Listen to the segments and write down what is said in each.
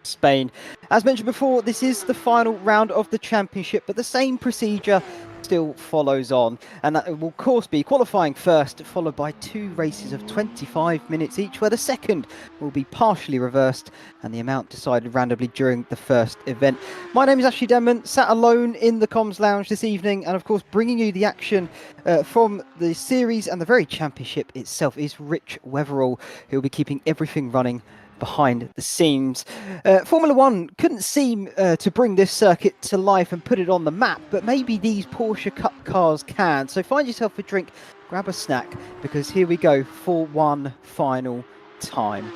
Spain. As mentioned before, this is the final round of the championship, but the same procedure still follows on, and that will of course be qualifying first, followed by 2 races of 25 minutes each, where the second will be partially reversed and the amount decided randomly during the first event. My name is Ashley Denman, sat alone in the comms lounge this evening, and of course bringing you the action from the series and the very championship itself is Rich Weatherall, who will be keeping everything running behind the scenes. Formula One couldn't seem to bring this circuit to life and put it on the map, but maybe these Porsche Cup cars can. So find yourself a drink, grab a snack, because here we go for one final time.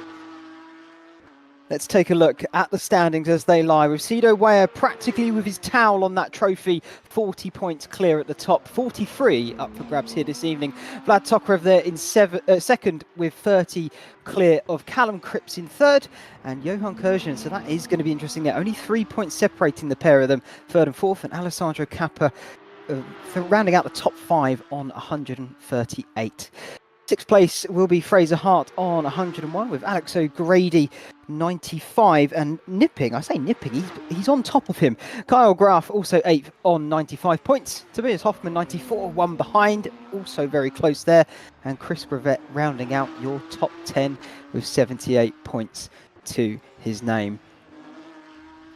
Let's take a look at the standings as they lie, with Sone Weyer practically with his towel on that trophy, 40 points clear at the top, 43 up for grabs here this evening. Vlad Tokrev there in second with 30 clear of Callum Cripps in third, and Johan Kurjan, so that is going to be interesting there. Only 3 points separating the pair of them, third and fourth, and Alessandro Cappa for rounding out the top 5 on 138. Sixth place will be Fraser Hart on 101, with Alex O'Grady 95, and nipping, I say nipping, he's on top of him. Kyle Graf also 8th on 95 points. Tobias Hoffman 94, 1 behind, also very close there. And Chris Gravett rounding out your top 10 with 78 points to his name.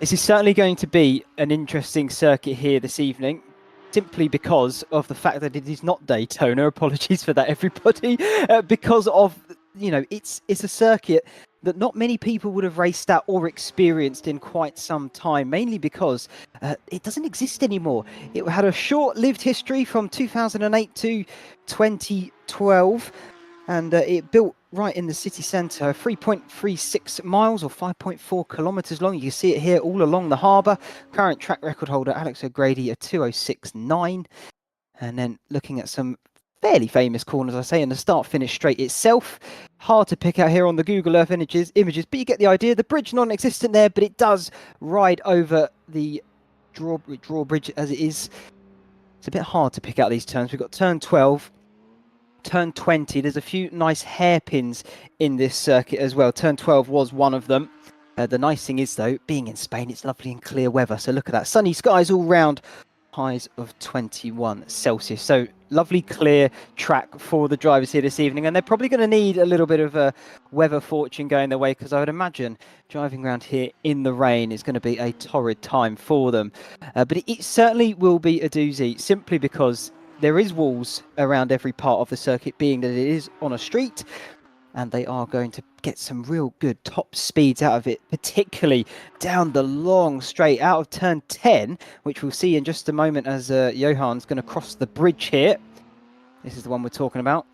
This is certainly going to be an interesting circuit here this evening, simply because of the fact that it is not Daytona. Apologies for that, everybody. Because of, you know, it's a circuit that not many people would have raced at or experienced in quite some time, mainly because it doesn't exist anymore. It had a short-lived history from 2008 to 2012, and it built right in the city centre, 3.36 miles or 5.4 kilometres long. You can see it here all along the harbour. Current track record holder Alex O'Grady, a 2:06.9. And then looking at some fairly famous corners, I say, in the start-finish straight itself. Hard to pick out here on the Google Earth images, but you get the idea. The bridge non-existent there, but it does ride over the drawbridge as it is. It's a bit hard to pick out these turns. We've got turn 12. Turn 20, there's a few nice hairpins in this circuit as well. Turn 12 was one of them. The nice thing is, though, being in Spain, it's lovely and clear weather. So look at that. Sunny skies all round. Highs of 21 Celsius. So lovely clear track for the drivers here this evening. And they're probably going to need a little bit of a weather fortune going their way, because I would imagine driving around here in the rain is going to be a torrid time for them. But it certainly will be a doozy, simply because there is walls around every part of the circuit, being that it is on a street, and they are going to get some real good top speeds out of it, particularly down the long straight out of turn 10, which we'll see in just a moment as Johan's going to cross the bridge here. This is the one we're talking about.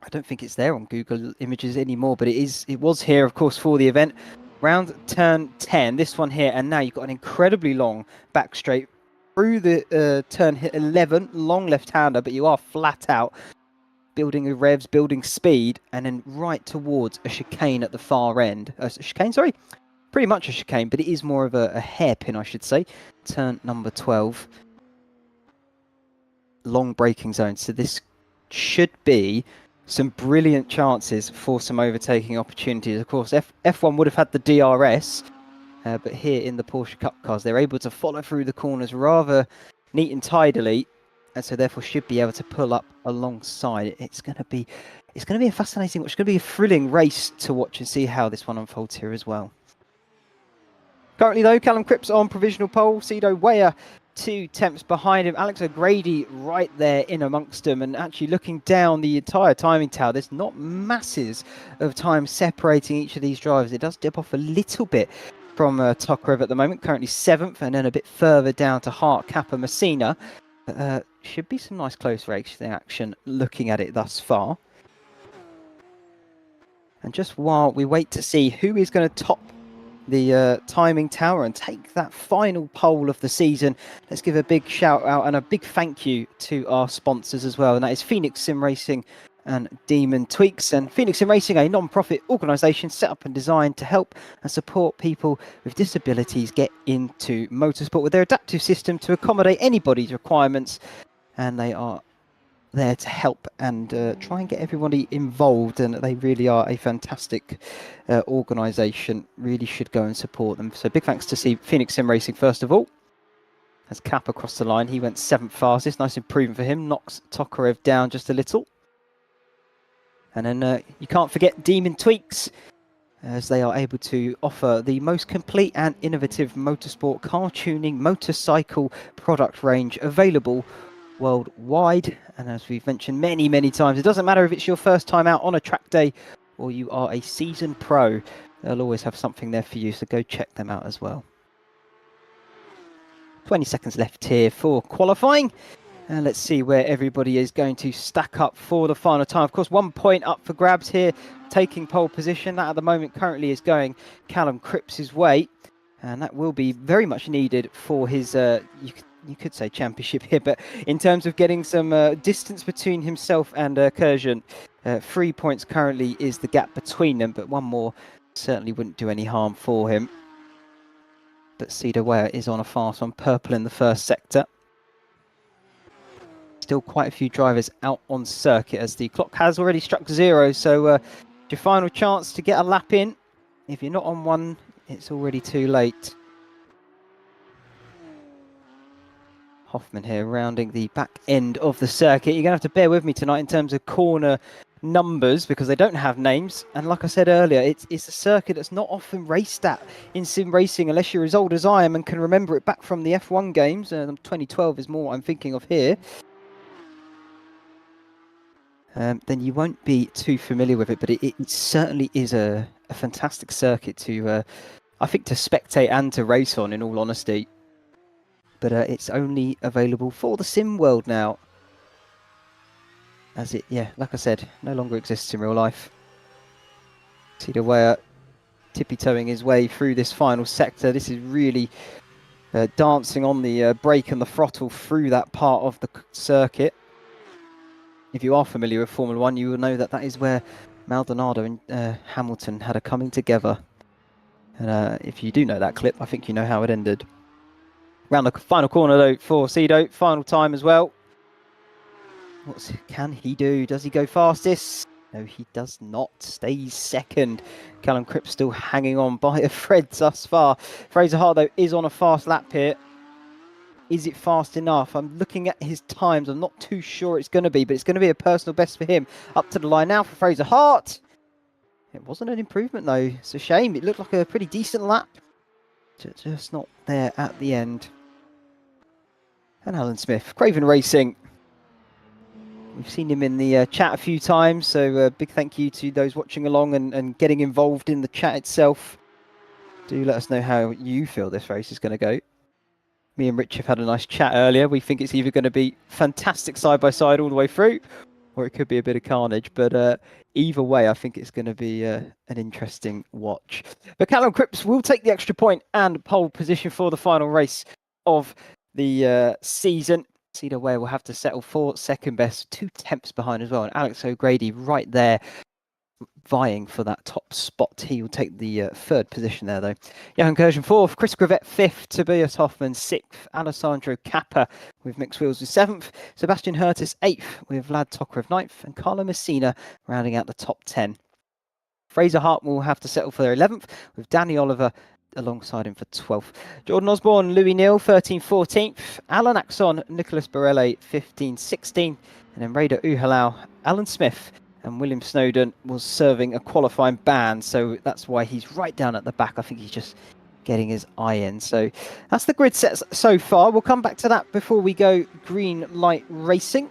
I don't think it's there on Google Images anymore, but it was here, of course, for the event. Round turn 10, this one here, and now you've got an incredibly long back straight through the turn 11, long left-hander, but you are flat out, building the revs, building speed, and then right towards a chicane at the far end. Pretty much a chicane, but it is more of a hairpin, I should say. Turn number 12. Long braking zone, so this should be some brilliant chances for some overtaking opportunities. Of course, F1 would have had the DRS, but here in the Porsche Cup cars, they're able to follow through the corners rather neat and tidily, and so therefore should be able to pull up alongside. It's going to be a fascinating, it's going to be a thrilling race to watch and see how this one unfolds here as well. Currently, though, Callum Cripps on provisional pole, Sone Weyer 2 tenths behind him, Alex O'Grady right there in amongst them, and actually looking down the entire timing tower, there's not masses of time separating each of these drivers. It does dip off a little bit from Tokrev at the moment, currently 7th, and then a bit further down to Hart, Kappa, Messina. Should be some nice close racing action looking at it thus far. And just while we wait to see who is going to top the timing tower and take that final pole of the season, let's give a big shout out and a big thank you to our sponsors as well, and that is Phoenix Sim Racing and Demon Tweaks. And Phoenix Sim Racing, a non-profit organisation set up and designed to help and support people with disabilities get into motorsport with their adaptive system to accommodate anybody's requirements. And they are there to help and try and get everybody involved, and they really are a fantastic organisation. Really should go and support them. So big thanks to see Phoenix Sim Racing first of all. As Cap across the line, he went 7th fastest. Nice improvement for him. Knocks Tokarev down just a little. And then you can't forget Demon Tweaks, as they are able to offer the most complete and innovative motorsport car tuning motorcycle product range available worldwide. And as we've mentioned many times, it doesn't matter if it's your first time out on a track day or you are a seasoned pro, they'll always have something there for you, so go check them out as well. 20 seconds left here for qualifying, and let's see where everybody is going to stack up for the final time. Of course, 1 point up for grabs here, taking pole position. That at the moment currently is going Callum Cripps' way, and that will be very much needed for his you could say championship here, but in terms of getting some distance between himself and Kurjan, 3 points currently is the gap between them, but one more certainly wouldn't do any harm for him. But Cedar Ware is on a fast one, purple in the first sector. Still quite a few drivers out on circuit as the clock has already struck 0, so your final chance to get a lap in. If you're not on one, it's already too late. Hoffman here rounding the back end of the circuit. You're going to have to bear with me tonight in terms of corner numbers because they don't have names. And like I said earlier, it's a circuit that's not often raced at in sim racing unless you're as old as I am and can remember it back from the F1 games. 2012 is more what I'm thinking of here. Then you won't be too familiar with it, but it certainly is a fantastic circuit to, I think, to spectate and to race on, in all honesty. But it's only available for the sim world now. As it, yeah, like I said, no longer exists in real life. Cedar Ware tippy-toeing his way through this final sector. This is really dancing on the brake and the throttle through that part of the circuit. If you are familiar with Formula 1, you will know that that is where Maldonado and Hamilton had a coming together. And if you do know that clip, I think you know how it ended. Round the final corner though for Cedo, final time as well. What can he do? Does he go fastest? No, he does not. Stays second. Callum Cripps still hanging on by a thread thus far. Fraser Hart though is on a fast lap here. Is it fast enough? I'm looking at his times. I'm not too sure it's going to be, but it's going to be a personal best for him. Up to the line now for Fraser Hart. It wasn't an improvement though. It's a shame. It looked like a pretty decent lap. Just not there at the end. And Alan Smith, Craven Racing. We've seen him in the chat a few times, so big thank you to those watching along and getting involved in the chat itself. Do let us know how you feel this race is going to go. Me and Rich have had a nice chat earlier. We think it's either going to be fantastic side-by-side all the way through, or it could be a bit of carnage. But either way, I think it's going to be an interesting watch. But Callum Cripps will take the extra point and pole position for the final race of the season. Cedar Ware will have to settle for second best, 2 tenths behind as well. And Alex O'Grady right there vying for that top spot. He will take the 3rd position there though. Johan Kurjan 4th, Chris Gravett 5th, Tobias Hoffman 6th, Alessandro Cappa with mixed wheels with 7th, Sebastian Hurtis 8th with Vlad Tokarev 9th, and Carlo Messina rounding out the top 10. Fraser Hart will have to settle for their 11th with Danny Oliver alongside him for 12th. Jordan Osborne, Louis Neal 13th, 14th, Alan Axon, Nicholas Borelli 15th, 16th, and then Raider Uhalau, Alan Smith and William Snowden was serving a qualifying ban, so that's why he's right down at the back. I think he's just getting his eye in. So that's the grid sets so far. We'll come back to that before we go green light racing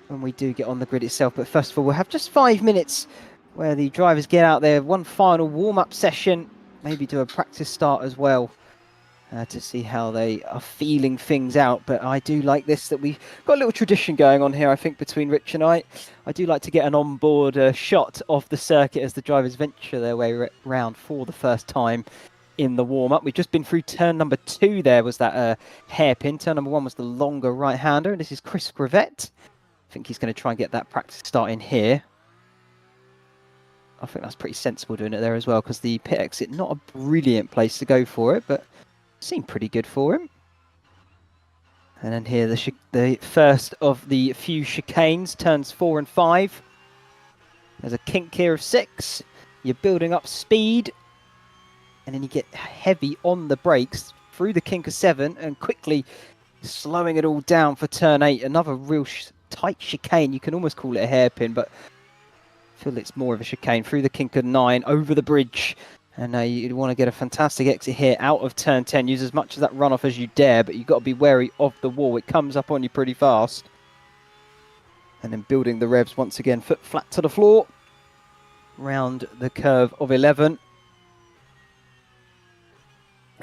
when we do get on the grid itself. But first of all, we'll have just 5 minutes where the drivers get out there, one final warm-up session, maybe do a practice start as well to see how they are feeling things out. But I do like this, that we've got a little tradition going on here, I think, between Rich and I. I do like to get an onboard shot of the circuit as the drivers venture their way round for the first time in the warm-up. We've just been through turn number 2 there, was that hairpin. Turn number 1 was the longer right-hander, and this is Chris Gravett. I think he's going to try and get that practice start in here. I think that's pretty sensible doing it there as well, because the pit exit, not a brilliant place to go for it, but seemed pretty good for him. And then here, the first of the few chicanes, turns 4 and 5. There's a kink here of 6. You're building up speed. And then you get heavy on the brakes through the kink of 7 and quickly slowing it all down for turn 8. Another real tight chicane. You can almost call it a hairpin, but I feel it's more of a chicane. Through the kink of 9, over the bridge. And you want to get a fantastic exit here out of turn 10. Use as much of that runoff as you dare, but you've got to be wary of the wall. It comes up on you pretty fast. And then building the revs once again, foot flat to the floor. Round the curve of 11.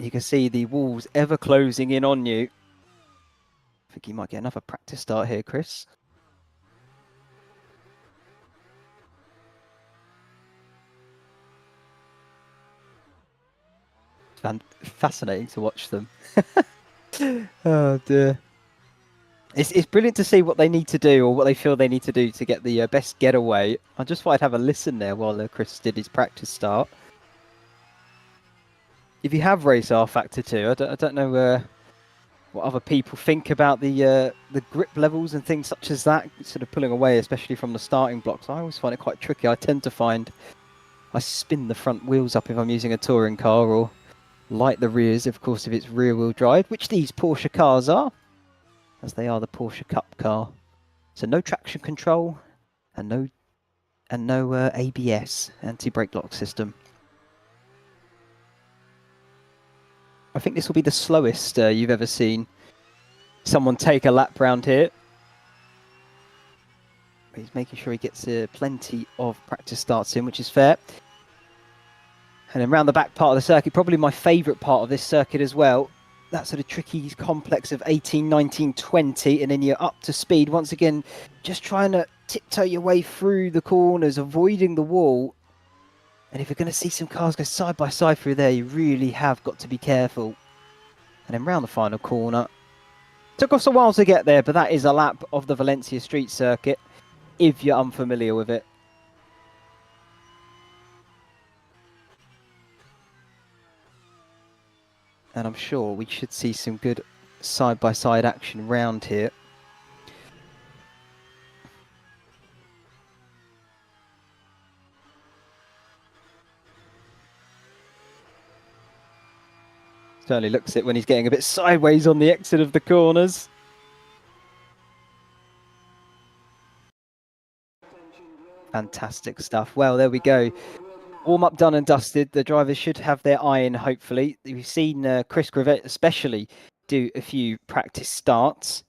You can see the walls ever closing in on you. I think you might get another practice start here, Chris. Fascinating to watch them. Oh dear. It's brilliant to see what they need to do, or what they feel they need to do to get the best getaway. I just thought I'd have a listen there while Chris did his practice start. If you have raced rFactor 2, I don't know what other people think about the grip levels and things such as that, sort of pulling away, especially from the starting blocks. I always find it quite tricky. I tend to find I spin the front wheels up if I'm using a touring car, or light the rears, of course, if it's rear-wheel drive, which these Porsche cars are, as they are the Porsche Cup car. So no traction control and no ABS, anti-brake lock system. I think this will be the slowest you've ever seen someone take a lap round here. He's making sure he gets plenty of practice starts in, which is fair. And then round the back part of the circuit, probably my favourite part of this circuit as well. That sort of tricky complex of 18, 19, 20, and then you're up to speed. Once again, just trying to tiptoe your way through the corners, avoiding the wall. And if you're going to see some cars go side by side through there, you really have got to be careful. And then round the final corner. Took us a while to get there, but that is a lap of the Valencia street circuit, if you're unfamiliar with it. And I'm sure we should see some good side-by-side action round here. Certainly looks it when he's getting a bit sideways on the exit of the corners. Fantastic stuff. Well, there we go. Warm-up done and dusted. The drivers should have their eye in, hopefully. We've seen Chris Gravett especially do a few practice starts.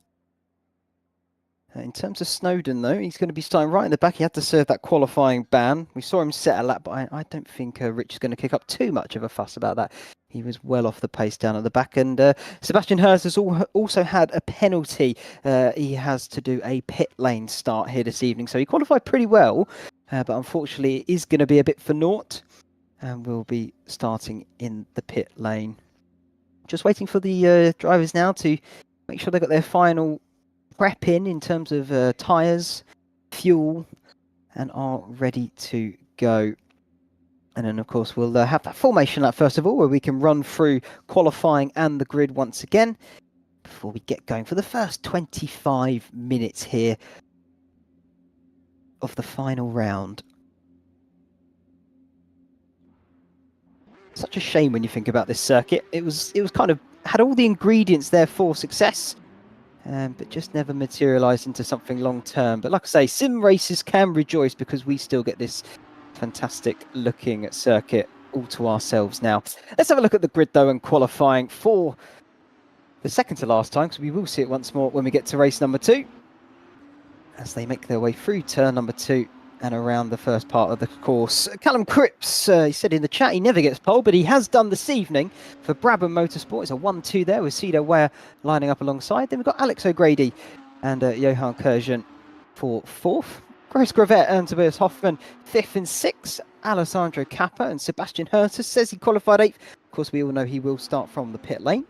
In terms of Snowden, though, he's going to be starting right in the back. He had to serve that qualifying ban. We saw him set a lap, but I don't think Rich is going to kick up too much of a fuss about that. He was well off the pace down at the back. And Sebastian Hurst has also had a penalty. He has to do a pit lane start here this evening. So he qualified pretty well, but unfortunately it is going to be a bit for naught. And we'll be starting in the pit lane. Just waiting for the drivers now to make sure they've got their final prep in terms of tyres, fuel, and are ready to go. And then, of course, we'll have that formation lap first of all, where we can run through qualifying and the grid once again before we get going for the first 25 minutes here of the final round. Such a shame when you think about this circuit. It was kind of had all the ingredients there for success, but just never materialised into something long term. But like I say, sim races can rejoice because we still get this fantastic looking circuit all to ourselves now. Let's have a look at the grid though and qualifying for the second to last time, because we will see it once more when we get to race number 2, as they make their way through turn number 2 and around the first part of the course. Callum Cripps, he said in the chat he never gets pole, but he has done this evening for Brabham Motorsport. It's a 1-2 there with Cedo Ware lining up alongside. Then we've got Alex O'Grady and Johan Kurjan for 4th. Chris Gravett and Tobias Hoffman 5th and 6th. Alessandro Cappa and Sebastian Hurst says he qualified 8th. Of course, we all know he will start from the pit lane.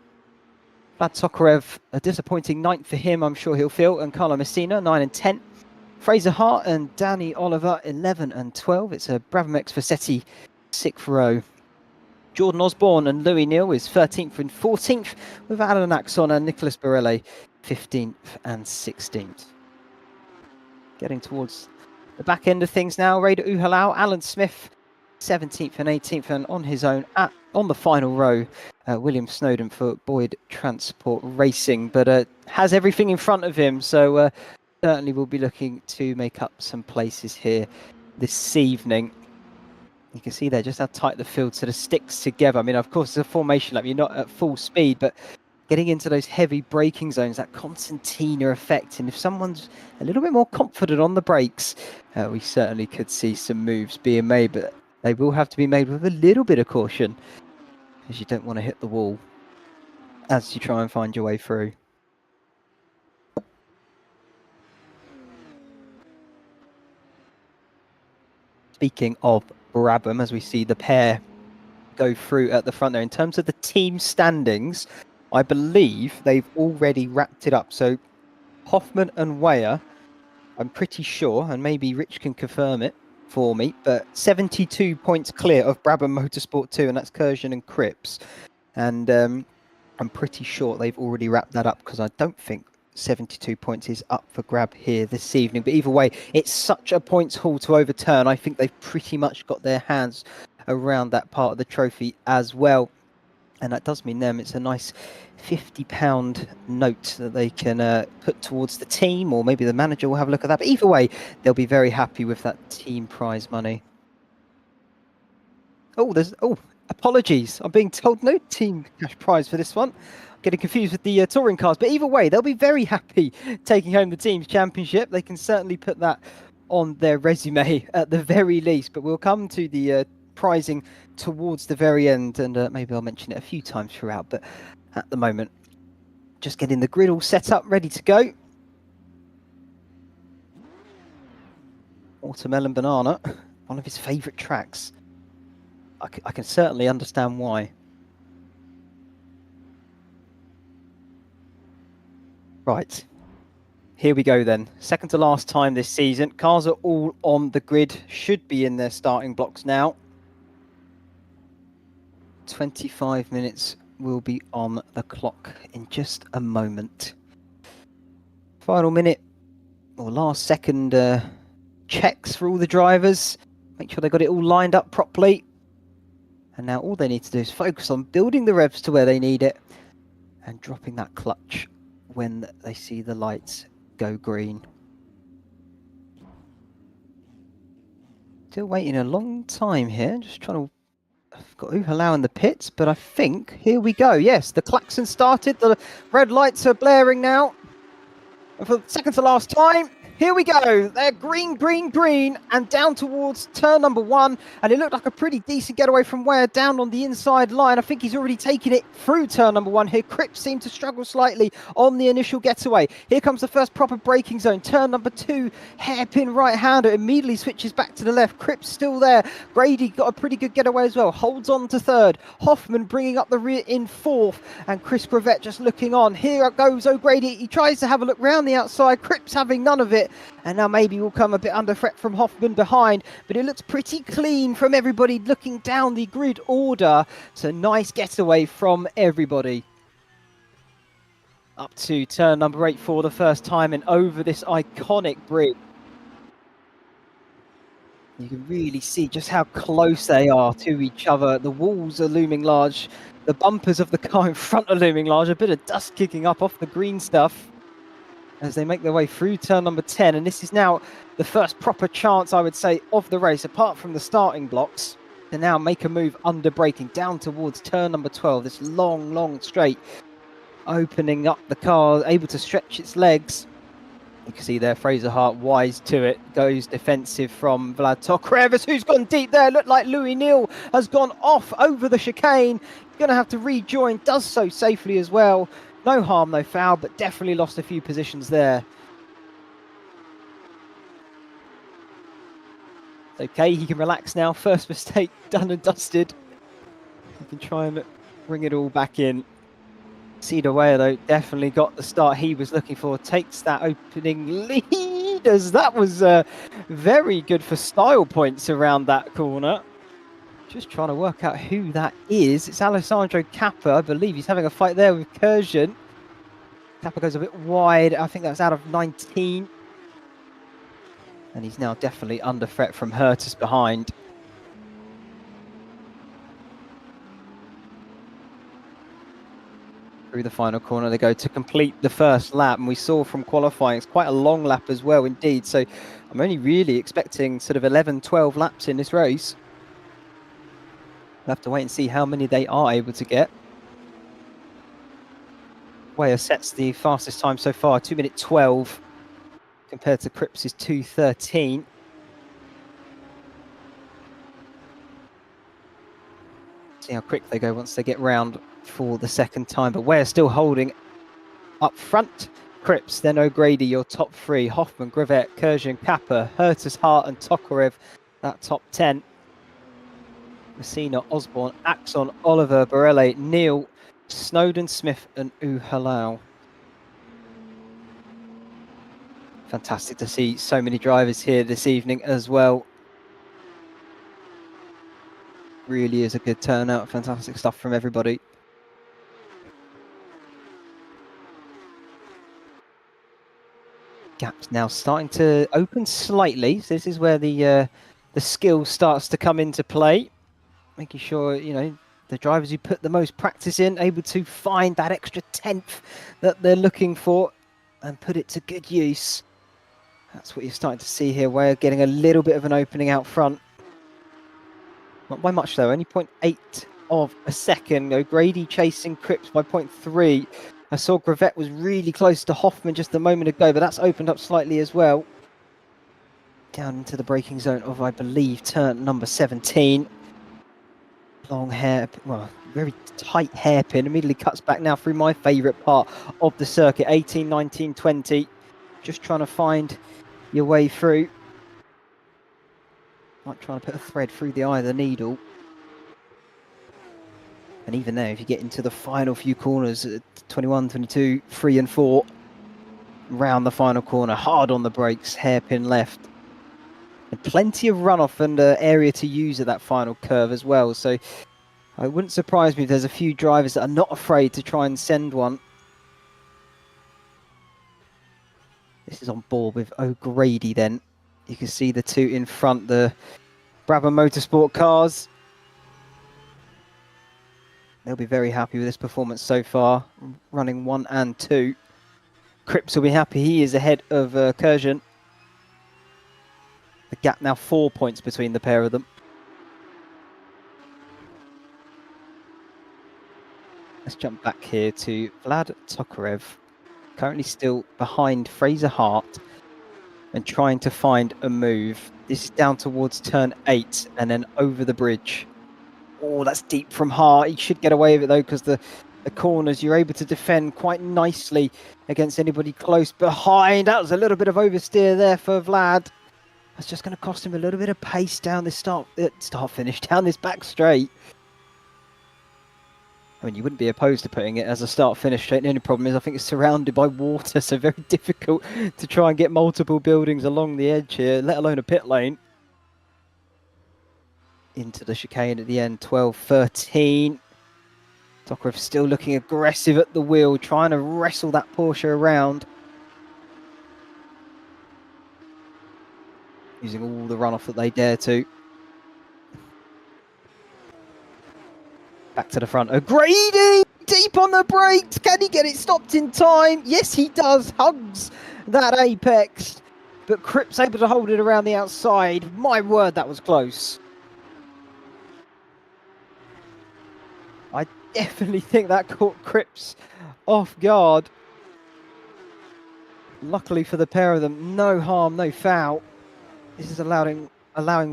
Vlad Tokarev, a disappointing 9th for him, I'm sure he'll feel. And Carlo Messina, 9 and 10. Fraser Hart and Danny Oliver, 11 and 12. It's a Brabham X Vassetti 6th row. Jordan Osborne and Louis Neal is 13th and 14th, with Alan Axon and Nicholas Borelli 15th and 16th. Getting towards the back end of things now. Raider Uhalau, Alan Smith, 17th and 18th, and on his own on the final row, William Snowden for Boyd Transport Racing, but has everything in front of him, so certainly will be looking to make up some places here this evening. You can see there just how tight the field sort of sticks together. I mean, of course, it's a formation lap, you're not at full speed, but getting into those heavy braking zones, that concertina effect, and if someone's a little bit more confident on the brakes, we certainly could see some moves being made, but they will have to be made with a little bit of caution, as you don't want to hit the wall as you try and find your way through. Speaking of Brabham, as we see the pair go through at the front there, in terms of the team standings, I believe they've already wrapped it up. So Hoffman and Weyer, I'm pretty sure, and maybe Rich can confirm it for me, but 72 points clear of Brabham Motorsport 2, and that's Kursian and Cripps. And I'm pretty sure they've already wrapped that up, because I don't think 72 points is up for grab here this evening. But either way, it's such a points haul to overturn. I think they've pretty much got their hands around that part of the trophy as well. And that does mean them, it's a nice £50 note that they can put towards the team, or maybe the manager will have a look at that. But either way, they'll be very happy with that team prize money. Oh, apologies. I'm being told no team cash prize for this one. I'm getting confused with the touring cars. But either way, they'll be very happy taking home the team's championship. They can certainly put that on their resume at the very least. But we'll come to the prizing towards the very end, and maybe I'll mention it a few times throughout, but at the moment just getting the grid all set up, ready to go. Watermelon Banana, one of his favorite tracks. I can certainly understand why. Right, here we go then. Second to last time this season. Cars are all on the grid, should be in their starting blocks now. 25 minutes will be on the clock in just a moment. Final minute or last second checks for all the drivers. Make sure they got it all lined up properly. And now all they need to do is focus on building the revs to where they need it and dropping that clutch when they see the lights go green. Still waiting a long time here, just trying to... I've got Uhalau in the pits, but I think, here we go. Yes, the klaxon started. The red lights are blaring now. And for the second to last time, here we go. They're green, green, green, and down towards turn number 1. And it looked like a pretty decent getaway from Ware down on the inside line. I think he's already taken it through turn number 1 here. Cripps seemed to struggle slightly on the initial getaway. Here comes the first proper braking zone. Turn number 2, hairpin right-hander, immediately switches back to the left. Cripps still there. Grady got a pretty good getaway as well. Holds on to 3rd. Hoffman bringing up the rear in 4th. And Chris Gravett just looking on. Here goes O'Grady. He tries to have a look round the outside. Cripps having none of it. And now maybe we'll come a bit under threat from Hoffman behind, but it looks pretty clean from everybody looking down the grid order. So nice getaway from everybody. Up to turn number 8 for the first time and over this iconic bridge. You can really see just how close they are to each other. The walls are looming large. The bumpers of the car in front are looming large. A bit of dust kicking up off the green stuff as they make their way through turn number 10. And this is now the first proper chance, I would say, of the race, apart from the starting blocks, to now make a move under braking down towards turn number 12. This long, long straight, opening up the car, able to stretch its legs. You can see there, Fraser Hart wise to it, goes defensive from Vlad Tokrevis, who's gone deep there. Looked like Louis Neal has gone off over the chicane. Going to have to rejoin, does so safely as well. No harm, no foul, but definitely lost a few positions there. It's okay, he can relax now. First mistake done and dusted. He can try and bring it all back in. Cedar Ware, though, definitely got the start he was looking for. Takes that opening lead, as that was very good for style points around that corner. Just trying to work out who that is. It's Alessandro Cappa, I believe. He's having a fight there with Kursian. Thacker goes a bit wide. I think that's out of 19. And he's now definitely under threat from Hertus behind. Through the final corner they go to complete the first lap, and we saw from qualifying it's quite a long lap as well indeed, so I'm only really expecting sort of 11-12 laps in this race. We'll have to wait and see how many they are able to get. Weyer sets the fastest time so far, 2:12 compared to Cripps' 2:13. See how quick they go once they get round for the second time, but Weyer still holding up front. Cripps, then O'Grady, your top three. Hoffman, Grivet, Kurjan, Kappa, Hertus, Hart and Tokarev, that top 10. Messina, Osborne, Axon, Oliver, Borelli, Neil, Snowden, Smith and Uhalal. Fantastic to see so many drivers here this evening as well. Really is a good turnout. Fantastic stuff from everybody. Gap's now starting to open slightly. So this is where the skill starts to come into play. Making sure, you know, the drivers who put the most practice in, able to find that extra 10th that they're looking for and put it to good use. That's what you're starting to see here. We're getting a little bit of an opening out front. Not by much though, only 0.8 of a second. O'Grady chasing Cripps by 0.3. I saw Grivet was really close to Hoffman just a moment ago, but that's opened up slightly as well. Down into the braking zone of, I believe, turn number 17. Long hair, well, very tight hairpin. Immediately cuts back now through my favourite part of the circuit. 18, 19, 20. Just trying to find your way through. Like trying to put a thread through the eye of the needle. And even there, if you get into the final few corners, 21, 22, 3 and 4, round the final corner, hard on the brakes, hairpin left. And plenty of runoff and area to use at that final curve as well. So it wouldn't surprise me if there's a few drivers that are not afraid to try and send one. This is on board with O'Grady then. You can see the two in front, the Brabham Motorsport cars. They'll be very happy with this performance so far, running 1 and 2. Cripps will be happy. He is ahead of Kurjan. The gap now 4 points between the pair of them. Let's jump back here to Vlad Tokarev, currently still behind Fraser Hart and trying to find a move. This is down towards turn 8 and then over the bridge. Oh, that's deep from Hart. He should get away with it though, because the corners, you're able to defend quite nicely against anybody close behind. That was a little bit of oversteer there for Vlad. That's just going to cost him a little bit of pace down this start finish, down this back straight. I mean, you wouldn't be opposed to putting it as a start-finish straight. The only problem is I think it's surrounded by water, so very difficult to try and get multiple buildings along the edge here, let alone a pit lane. Into the chicane at the end, 12-13. Tokarev still looking aggressive at the wheel, trying to wrestle that Porsche around. Using all the runoff that they dare to. Back to the front. O'Grady! Deep on the brakes! Can he get it stopped in time? Yes, he does. Hugs that apex. But Cripps able to hold it around the outside. My word, that was close. I definitely think that caught Cripps off guard. Luckily for the pair of them, no harm, no foul. This is allowing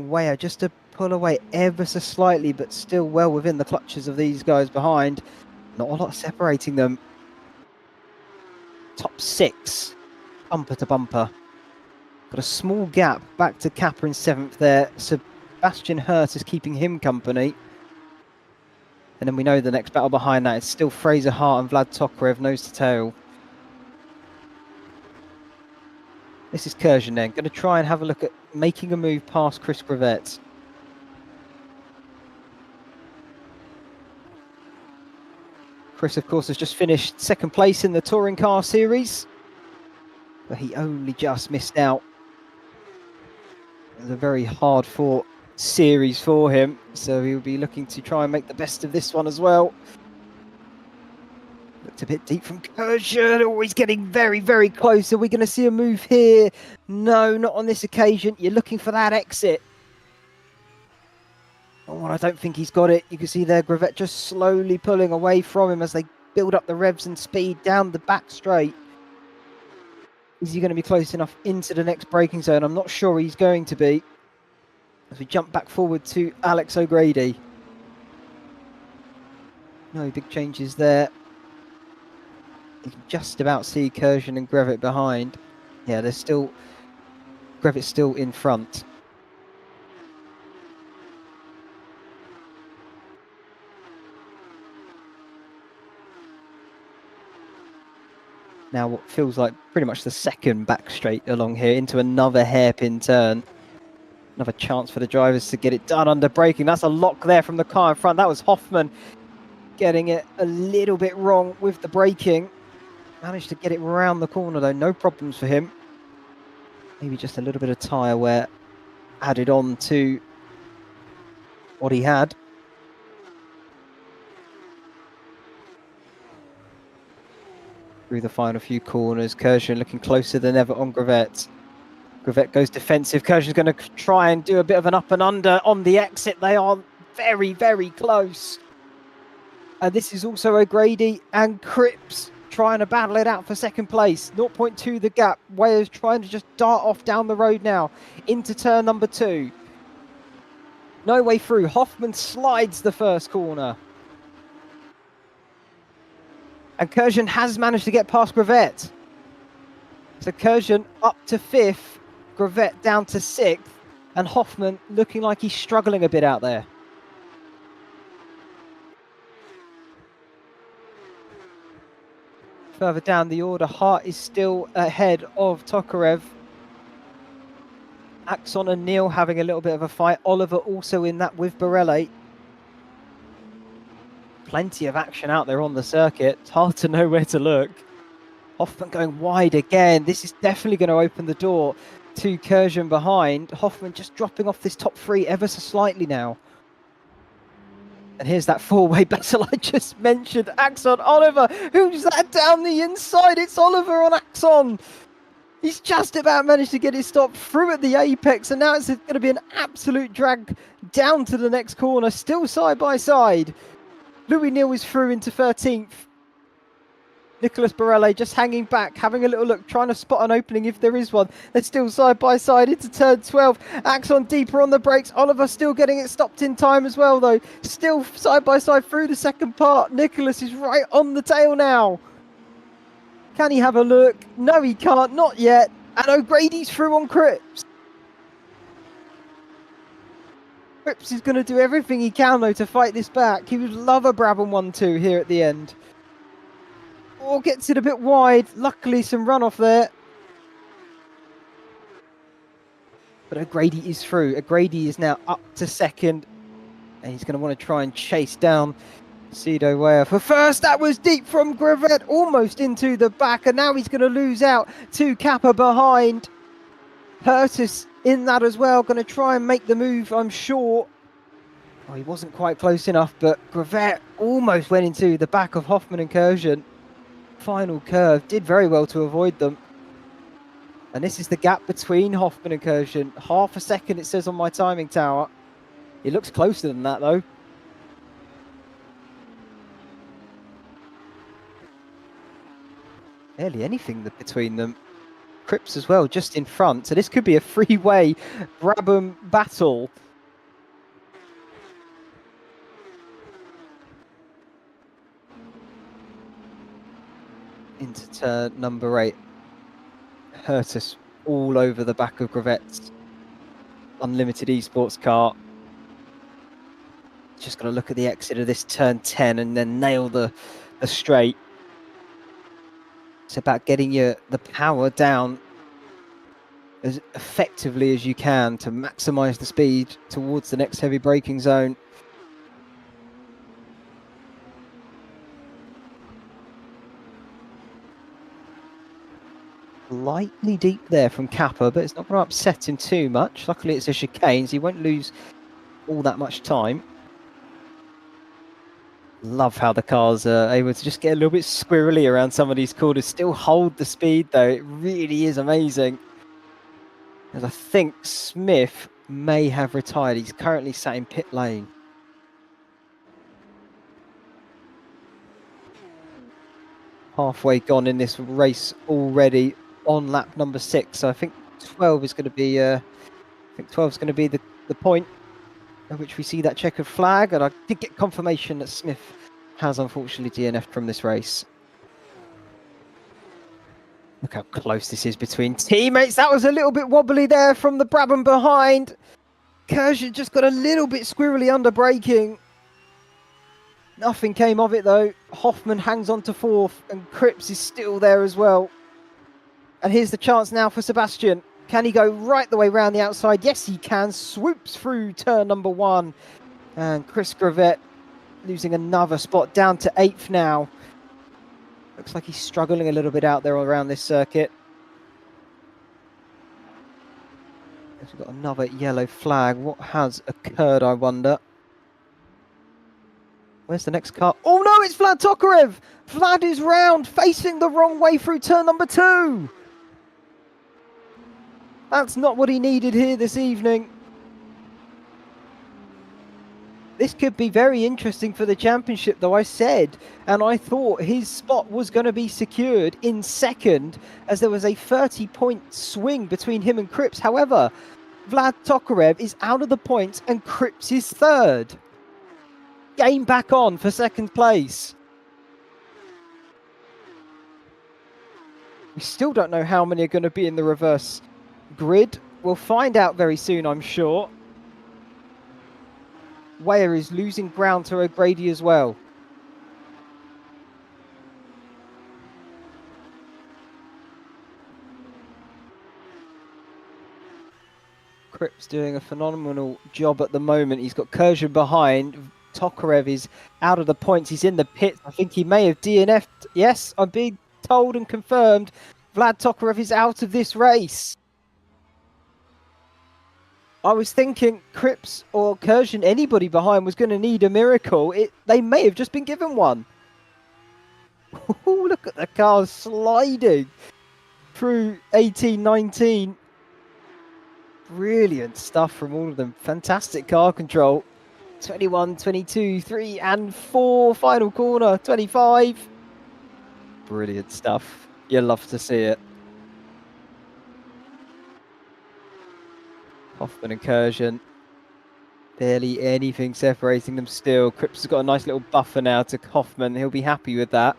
Weyer just to pull away ever so slightly, but still well within the clutches of these guys behind. Not a lot separating them. Top 6, bumper to bumper. Got a small gap back to Kappa in 7th there. Sebastian Hurt is keeping him company. And then we know the next battle behind that is still Fraser Hart and Vlad Tokarev, nose to tail. This is Kurjan then. Going to try and have a look at making a move past Chris Grivet. Chris, of course, has just finished second place in the Touring Car Series, but he only just missed out. It was a very hard-fought series for him, so he'll be looking to try and make the best of this one as well. Looked a bit deep from Kurjan. Always getting very, very close. Are we going to see a move here? No, not on this occasion. You're looking for that exit. Oh, I don't think he's got it. You can see there Gravett just slowly pulling away from him as they build up the revs and speed down the back straight. Is he going to be close enough into the next braking zone? I'm not sure he's going to be. As we jump back forward to Alex O'Grady. No big changes there. You can just about see Kurjan and Gravett behind. Yeah, there's still... Grevett's still in front. Now what feels like pretty much the second back straight along here into another hairpin turn. Another chance for the drivers to get it done under braking. That's a lock there from the car in front. That was Hoffman getting it a little bit wrong with the braking. Managed to get it around the corner though, no problems for him. Maybe just a little bit of tyre wear added on to what he had. Through the final few corners, Kurjan looking closer than ever on Gravett. Gravett goes defensive. Kurjan's going to try and do a bit of an up and under on the exit. They are very, very close. And this is also O'Grady and Cripps trying to battle it out for second place. 0.2 the gap. Wales trying to just dart off down the road now into turn number 2. No way through. Hoffman slides the first corner. And Kurjan has managed to get past Gravett. So Kurjan up to 5th, Gravett down to 6th, and Hoffman looking like he's struggling a bit out there. Further down the order, Hart is still ahead of Tokarev. Axon and Neil having a little bit of a fight. Oliver also in that with Borelli. Plenty of action out there on the circuit. It's hard to know where to look. Hoffman going wide again. This is definitely going to open the door to Kurjan behind. Hoffman just dropping off this top 3 ever so slightly now. And here's that 4-way battle I just mentioned. Axon, Oliver. Who's that down the inside? It's Oliver on Axon. He's just about managed to get his stop through at the apex. And now it's going to be an absolute drag down to the next corner. Still side by side. Louis Neal is through into 13th. Nicholas Borelli just hanging back, having a little look, trying to spot an opening if there is one. They're still side by side into turn 12. Axon deeper on the brakes. Oliver still getting it stopped in time as well, though. Still side by side through the second part. Nicholas is right on the tail now. Can he have a look? No, he can't. Not yet. And O'Grady's through on Cripps. Cripps is going to do everything he can, though, to fight this back. He would love a Brabham 1-2 here at the end. Oh, gets it a bit wide. Luckily, some runoff there. But O'Grady is through. O'Grady is now up to 2nd. And he's going to want to try and chase down Cedo Weyer for first. That was deep from Gravett, almost into the back. And now he's going to lose out to Kappa behind. Curtis in that as well. Going to try and make the move, I'm sure. Oh, he wasn't quite close enough, but Gravett almost went into the back of Hoffman and Kurjan. Final curve, did very well to avoid them. And this is the gap between Hoffman and Kurjan. Half a second, it says on my timing tower. It looks closer than that, though. Barely anything between them. Cripps as well, just in front. So this could be a three-way Brabham battle. Into turn number 8. Hurtus all over the back of Gravett's Unlimited Esports car. Just got to look at the exit of this turn 10 and then nail the straight. It's about getting the power down as effectively as you can to maximise the speed towards the next heavy braking zone. slightly deep there from Kappa, but it's not going to upset him too much. Luckily, it's a chicane, so he won't lose all that much time. Love how the cars are able to just get a little bit squirrely around some of these corners. Still hold the speed, though. It really is amazing. As I think Smith may have retired. He's currently sat in pit lane. Halfway gone in this race already on lap number 6. So I think 12 is going to be the point at which we see that checkered flag, and I did get confirmation that Smith has unfortunately DNF'd from this race. Look how close this is between teammates. That was a little bit wobbly there from the Brabham behind. Kershaw just got a little bit squirrely under braking. Nothing came of it though. Hoffman hangs on to 4th and Cripps is still there as well. And here's the chance now for Sebastian. Can he go right the way around the outside? Yes, he can. Swoops through turn number 1. And Chris Gravett losing another spot, down to 8th now. Looks like he's struggling a little bit out there around this circuit. We've got another yellow flag. What has occurred, I wonder? Where's the next car? Oh no, it's Vlad Tokarev! Vlad is round, facing the wrong way through turn number 2. That's not what he needed here this evening. This could be very interesting for the championship, though. I said, and I thought his spot was going to be secured in 2nd, as there was a 30-point swing between him and Cripps. However, Vlad Tokarev is out of the points and Cripps is 3rd. Game back on for 2nd place. We still don't know how many are going to be in the reverse grid. We'll find out very soon, I'm sure. Weyer is losing ground to O'Grady as well. Cripps doing a phenomenal job at the moment. He's got Kershaw behind. Tokarev is out of the points. He's in the pits. I think he may have DNF'd. Yes, I'm being told and confirmed. Vlad Tokarev is out of this race. I was thinking Cripps or Kershaw, anybody behind, was going to need a miracle. They may have just been given one. Look at the cars sliding through 18, 19. Brilliant stuff from all of them. Fantastic car control. 21, 22, 3 and 4. Final corner, 25. Brilliant stuff. You love to see it. Hoffman and Kershaw. Barely anything separating them still. Cripps has got a nice little buffer now to Hoffman. He'll be happy with that.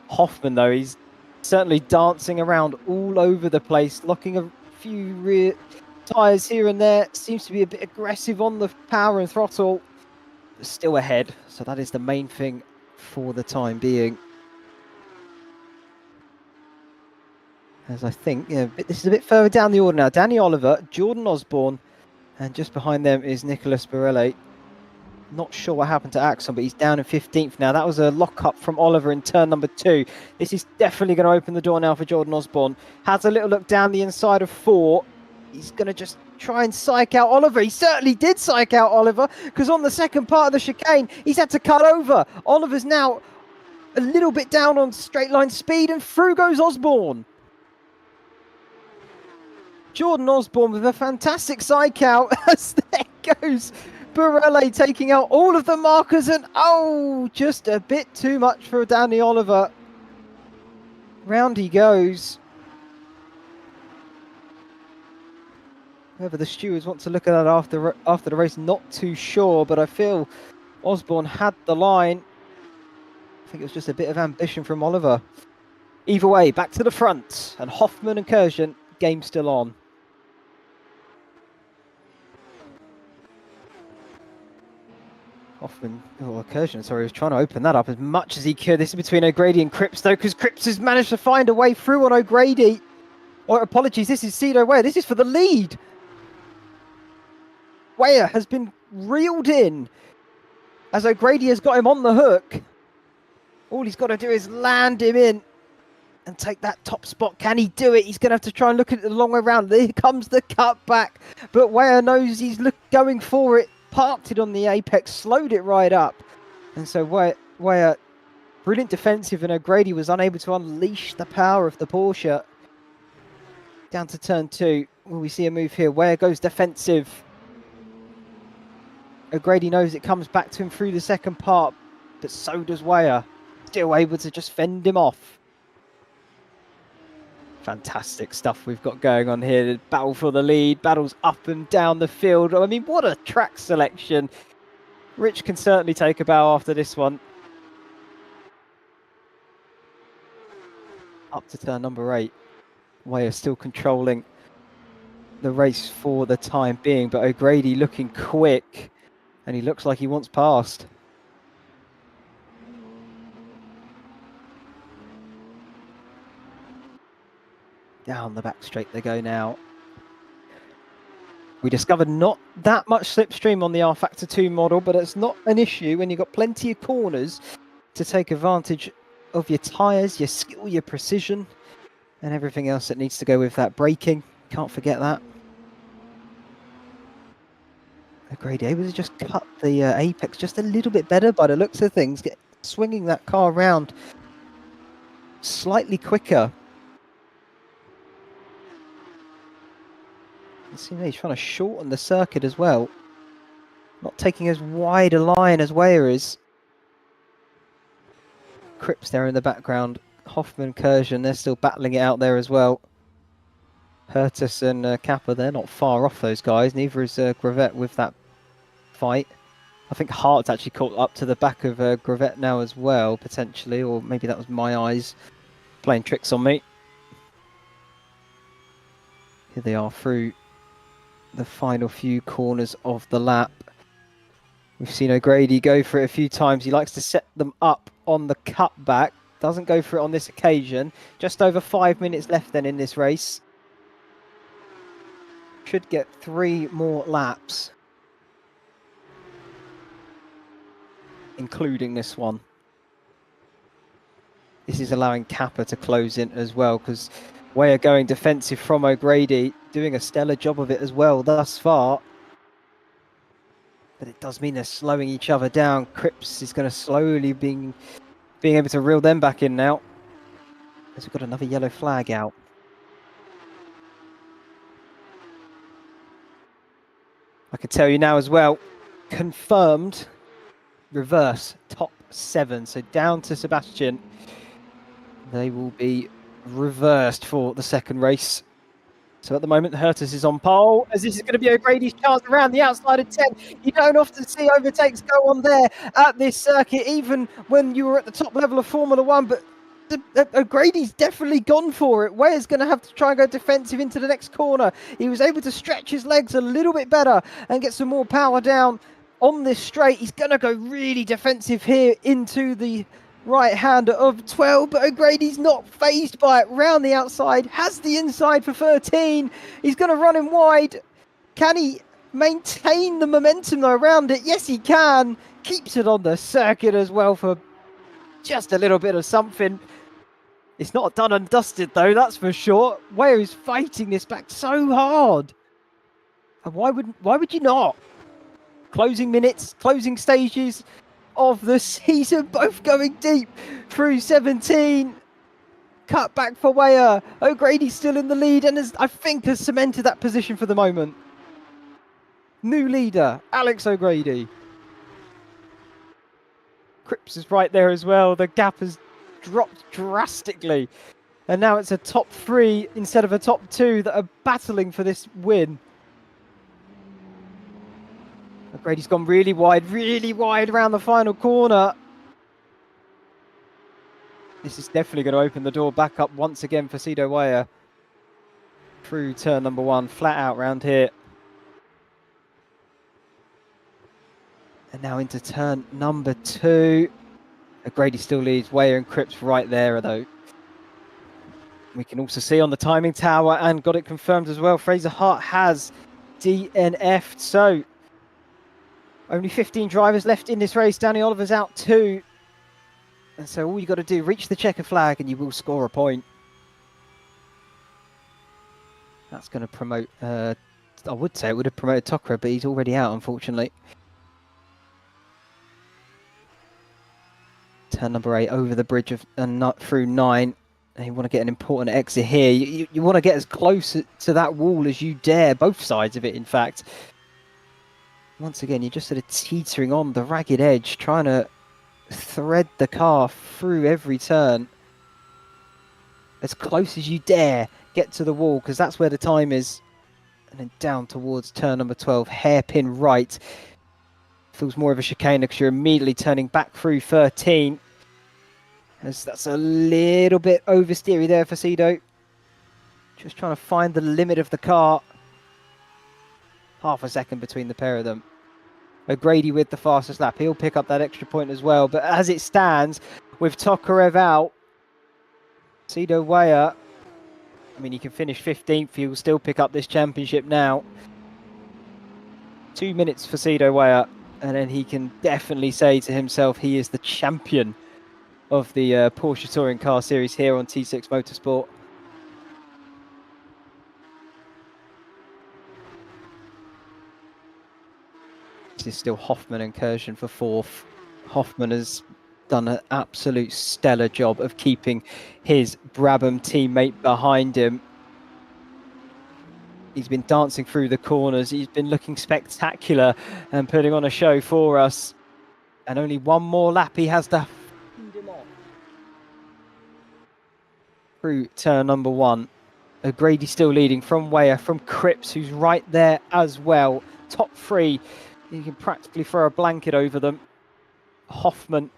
Hoffman, though, he's certainly dancing around all over the place, locking a few rear tyres here and there. Seems to be a bit aggressive on the power and throttle, but still ahead. So that is the main thing for the time being. As I think, this is a bit further down the order now. Danny Oliver, Jordan Osborne, and just behind them is Nicholas Borelli. Not sure what happened to Axon, but he's down in 15th now. That was a lock-up from Oliver in turn number 2. This is definitely going to open the door now for Jordan Osborne. Has a little look down the inside of 4. He's going to just try and psych out Oliver. He certainly did psych out Oliver, because on the second part of the chicane, he's had to cut over. Oliver's now a little bit down on straight line speed, and through goes Osborne. Jordan Osborne with a fantastic psych out, as there goes Borelli taking out all of the markers, and oh, just a bit too much for Danny Oliver. Round he goes. Whether the stewards want to look at that after the race, not too sure, but I feel Osborne had the line. I think it was just a bit of ambition from Oliver. Either way, back to the front, and Hoffman and Kershaw, game still on. Kershaw, sorry, was trying to open that up as much as he could. This is between O'Grady and Cripps, though, because Cripps has managed to find a way through on O'Grady. Or apologies, this is Cedo Weyer. This is for the lead. Weyer has been reeled in as O'Grady has got him on the hook. All he's got to do is land him in. and take that top spot. Can he do it? He's going to have to try and look at it the long way around. Here comes the cut back, but Weyer knows he's going for it, parked it on the apex, slowed it right up. And so Weyer, brilliant defensive, and O'Grady was unable to unleash the power of the Porsche. Down to turn 2. Will we see a move here? Weyer goes defensive. O'Grady knows it comes back to him through the second part, but so does Weyer. Still able to just fend him off. Fantastic stuff we've got going on here. The battle for the lead, battles up and down the field. I mean, what a track selection. Rich can certainly take a bow after this one. Up to turn number 8. Weyer still controlling the race for the time being, but O'Grady looking quick, and he looks like he wants past. Down the back straight they go now. We discovered not that much slipstream on the rFactor 2 model, but it's not an issue when you've got plenty of corners to take advantage of your tyres, your skill, your precision, and everything else that needs to go with that. Braking, can't forget that. O'Grady able to just cut the apex just a little bit better by the looks of things, swinging that car around slightly quicker. You see, he's trying to shorten the circuit as well. Not taking as wide a line as Weyer is. Cripps there in the background. Hoffman, Kurjan, they're still battling it out there as well. Hertus and Kappa, they're not far off those guys. Neither is Gravette with that fight. I think Hart's actually caught up to the back of Gravette now as well, potentially. Or maybe that was my eyes playing tricks on me. Here they are through the final few corners of the lap. We've seen O'Grady go for it a few times. He likes to set them up on the cutback. Doesn't go for it on this occasion. Just over 5 minutes left then in this race. Should get 3 more laps, including this one. This is allowing Kappa to close in as well, because Weyer going defensive from O'Grady, doing a stellar job of it as well thus far. But it does mean they're slowing each other down. Cripps is going to slowly being able to reel them back in now, as we've got another yellow flag out. I can tell you now as well, confirmed reverse top 7. So down to Sebastian. They will be reversed for the second race. So at the moment, Hertus is on pole, as this is going to be O'Grady's chance around the outside of 10. You don't often see overtakes go on there at this circuit, even when you were at the top level of Formula 1, but O'Grady's definitely gone for it. Weyer's going to have to try and go defensive into the next corner. He was able to stretch his legs a little bit better and get some more power down on this straight. He's going to go really defensive here into the right hander of 12, but O'Grady's not phased by it. Round the outside, has the inside for 13. He's going to run him wide. Can he maintain the momentum though around it? Yes, he can. Keeps it on the circuit as well for just a little bit of something. It's not done and dusted though, that's for sure. Weyer is fighting this back so hard. And why would you not? Closing minutes, closing stages of the season, both going deep through 17. Cut back for Weyer. O'Grady's still in the lead and I think has cemented that position for the moment. New leader, Alex O'Grady. Cripps is right there as well. The gap has dropped drastically. And now it's a top 3 instead of a top 2 that are battling for this win. O'Grady's gone really wide around the final corner. This is definitely going to open the door back up once again for Cedo Weyer. Through turn number 1, flat out round here. And now into turn number 2. O'Grady still leads. Weyer and Cripps right there though. We can also see on the timing tower, and got it confirmed as well, Fraser Hart has DNF'd. So only 15 drivers left in this race. Danny Oliver's out too. And so all you got to do, reach the checker flag and you will score a point. that's going to promote, I would say it would have promoted Thacker, but he's already out, unfortunately. Turn number 8 over the bridge of through 9. And you want to get an important exit here. You want to get as close to that wall as you dare, both sides of it, in fact. Once again, you're just sort of teetering on the ragged edge, trying to thread the car through every turn. As close as you dare get to the wall, because that's where the time is. And then down towards turn number 12, hairpin right. Feels more of a chicane because you're immediately turning back through 13. As that's a little bit oversteery there for Cedo. Just trying to find the limit of the car. Half a second between the pair of them. O'Grady with the fastest lap. He'll pick up that extra point as well. But as it stands, with Tokarev out, Cedo Weyer, I mean, he can finish 15th. He will still pick up this championship now. 2 minutes for Cedo Weyer. And then he can definitely say to himself he is the champion of the Porsche Touring Car Series here on T6 Motorsport. This is still Hoffman incursion for 4th. Hoffman has done an absolute stellar job of keeping his Brabham teammate behind him. He's been dancing through the corners. He's been looking spectacular and putting on a show for us. And only one more lap he has to feed him off. Through turn number 1. O'Grady still leading from Weyer, from Cripps, who's right there as well. Top 3. You can practically throw a blanket over them. Hoffman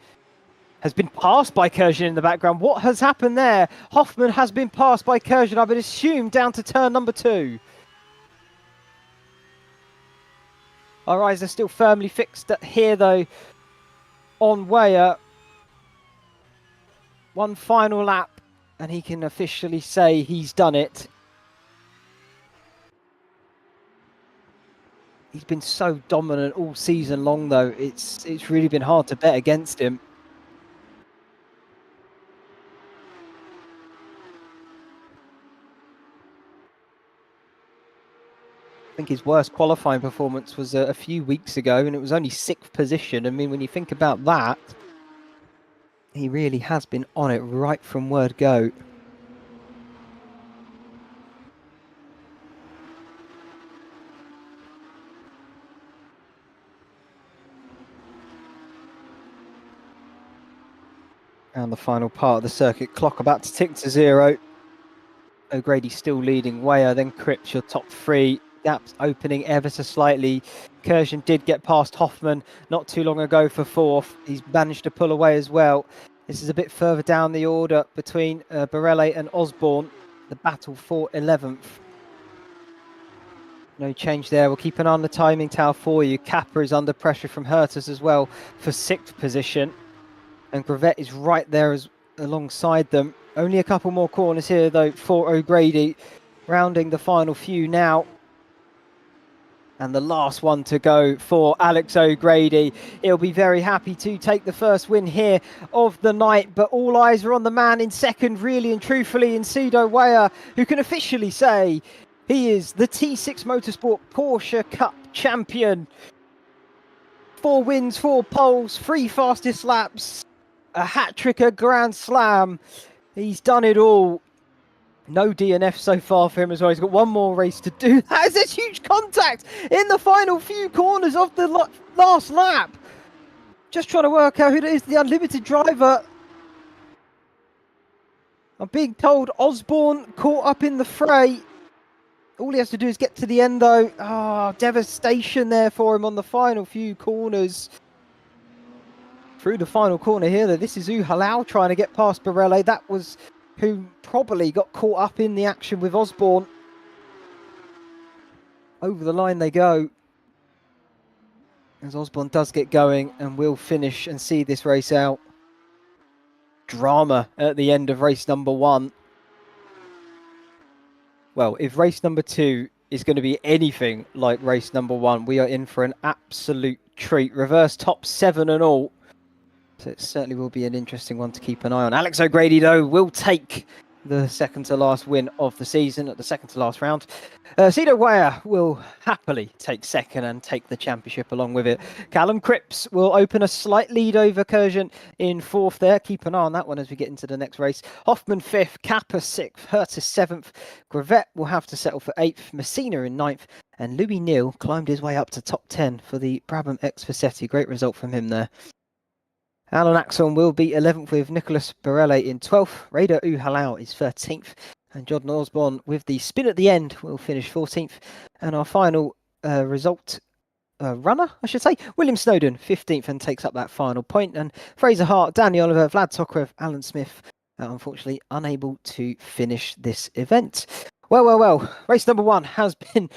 has been passed by Kurjan in the background. What has happened there? Hoffman has been passed by Kurjan, I would assume, down to turn number 2. Our eyes are still firmly fixed here, though, on Weyer. One final lap, and he can officially say he's done it. He's been so dominant all season long, though. It's really been hard to bet against him. I think his worst qualifying performance was a few weeks ago, and it was only 6th position. I mean, when you think about that, he really has been on it right from word go. And the final part of the circuit, clock about to tick to 0. O'Grady still leading. Weyer, then Cripps, your top 3. Gaps opening ever so slightly. Kurjan did get past Hoffman not too long ago for 4th. He's managed to pull away as well. This is a bit further down the order between Borelli and Osborne. The battle for 11th. No change there. We'll keep an eye on the timing tower for you. Kappa is under pressure from Hertas as well for 6th position. And Gravette is right there alongside them. Only a couple more corners here, though, for O'Grady. Rounding the final few now. And the last one to go for Alex O'Grady. He'll be very happy to take the first win here of the night. But all eyes are on the man in second, really and truthfully, in Cedo Weyer, who can officially say he is the T6 Motorsport Porsche Cup champion. 4 wins, 4 poles, 3 fastest laps, a hat-trick, a Grand Slam. He's done it all. No DNF so far for him as well. He's got one more race to do. That is this huge contact in the final few corners of the last lap. Just trying to work out who is the unlimited driver. I'm being told Osborne caught up in the fray. All he has to do is get to the end, though. Oh, devastation there for him on the final few corners. Through the final corner here, though, this is Halal trying to get past Borelli. That was who probably got caught up in the action with Osborne. Over the line they go. As Osborne does get going and will finish and see this race out. Drama at the end of race number 1. Well, if race number 2 is going to be anything like race number 1, we are in for an absolute treat. Reverse top 7 and all. So it certainly will be an interesting one to keep an eye on. Alex O'Grady, though, will take the second to last win of the season at the second to last round. Cedo Ware will happily take second and take the championship along with it. Callum Cripps will open a slight lead over Kurjan in fourth there. Keep an eye on that one as we get into the next race. Hoffman fifth, Kappa sixth, Hertis seventh. Gravette will have to settle for eighth, Messina in ninth, and Louis Neal climbed his way up to top 10 for the Brabham X Versetti. Great result from him there. Alan Axon will be 11th with Nicholas Borelli in 12th. Raider Uhalau is 13th. And Jordan Osborne with the spin at the end will finish 14th. And our final result runner, I should say, William Snowden, 15th, and takes up that final point. And Fraser Hart, Danny Oliver, Vlad Tokarev, Alan Smith, unfortunately unable to finish this event. Well, race number one has been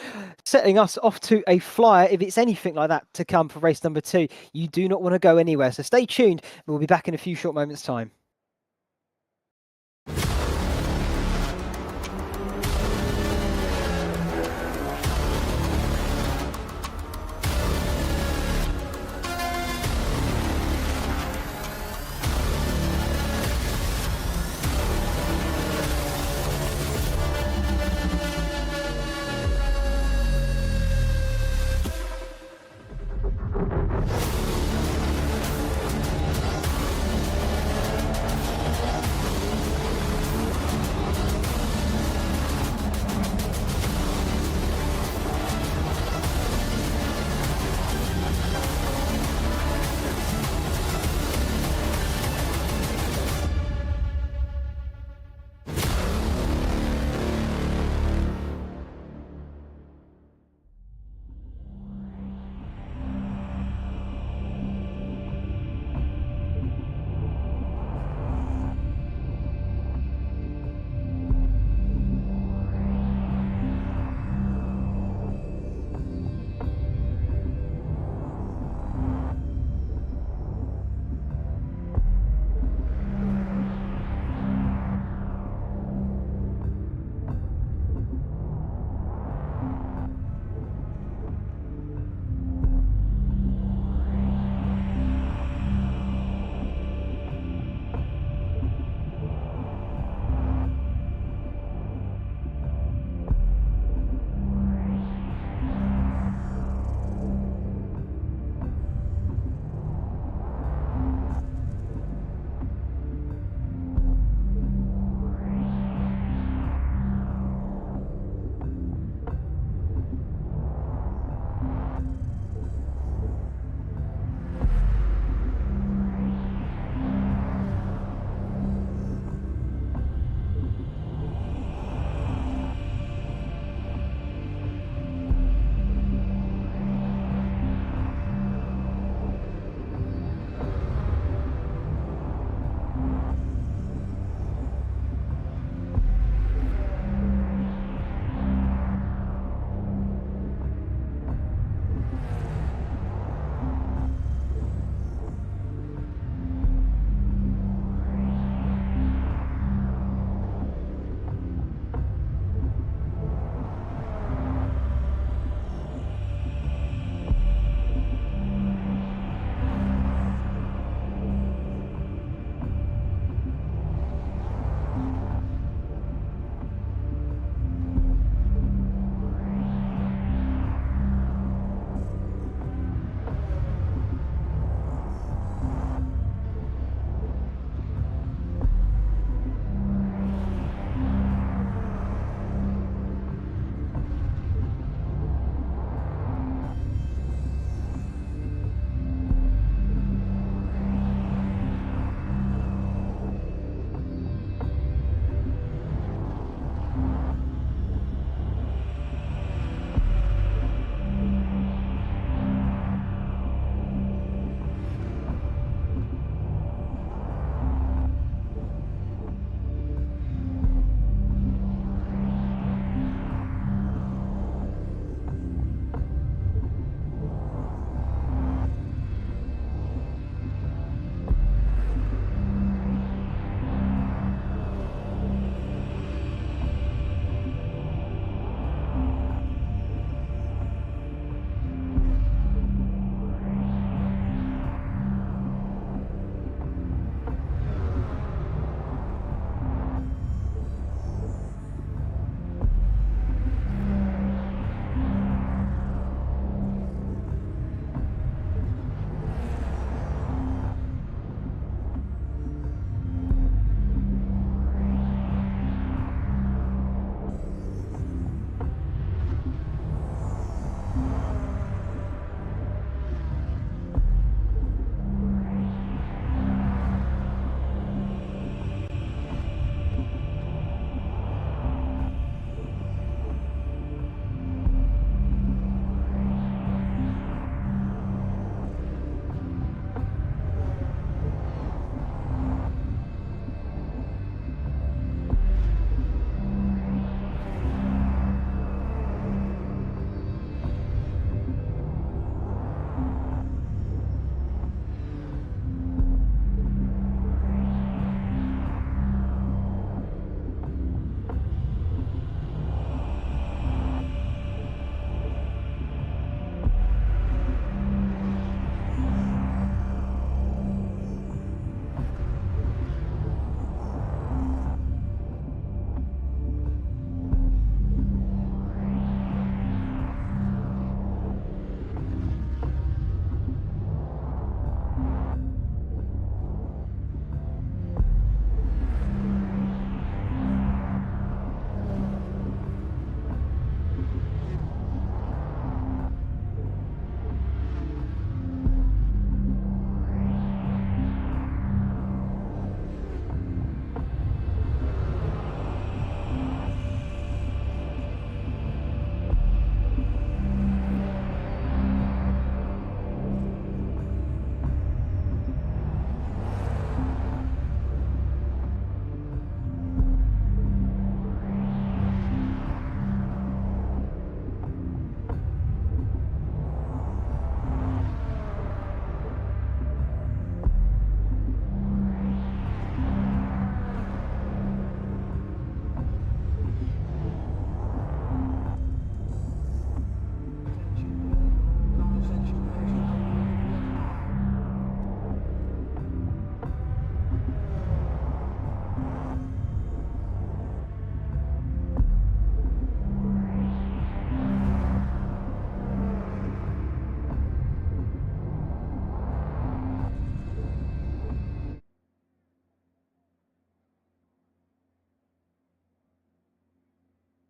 setting us off to a flyer. If it's anything like that to come for race number two, you do not want to go anywhere. So stay tuned. We'll be back in a few short moments' time.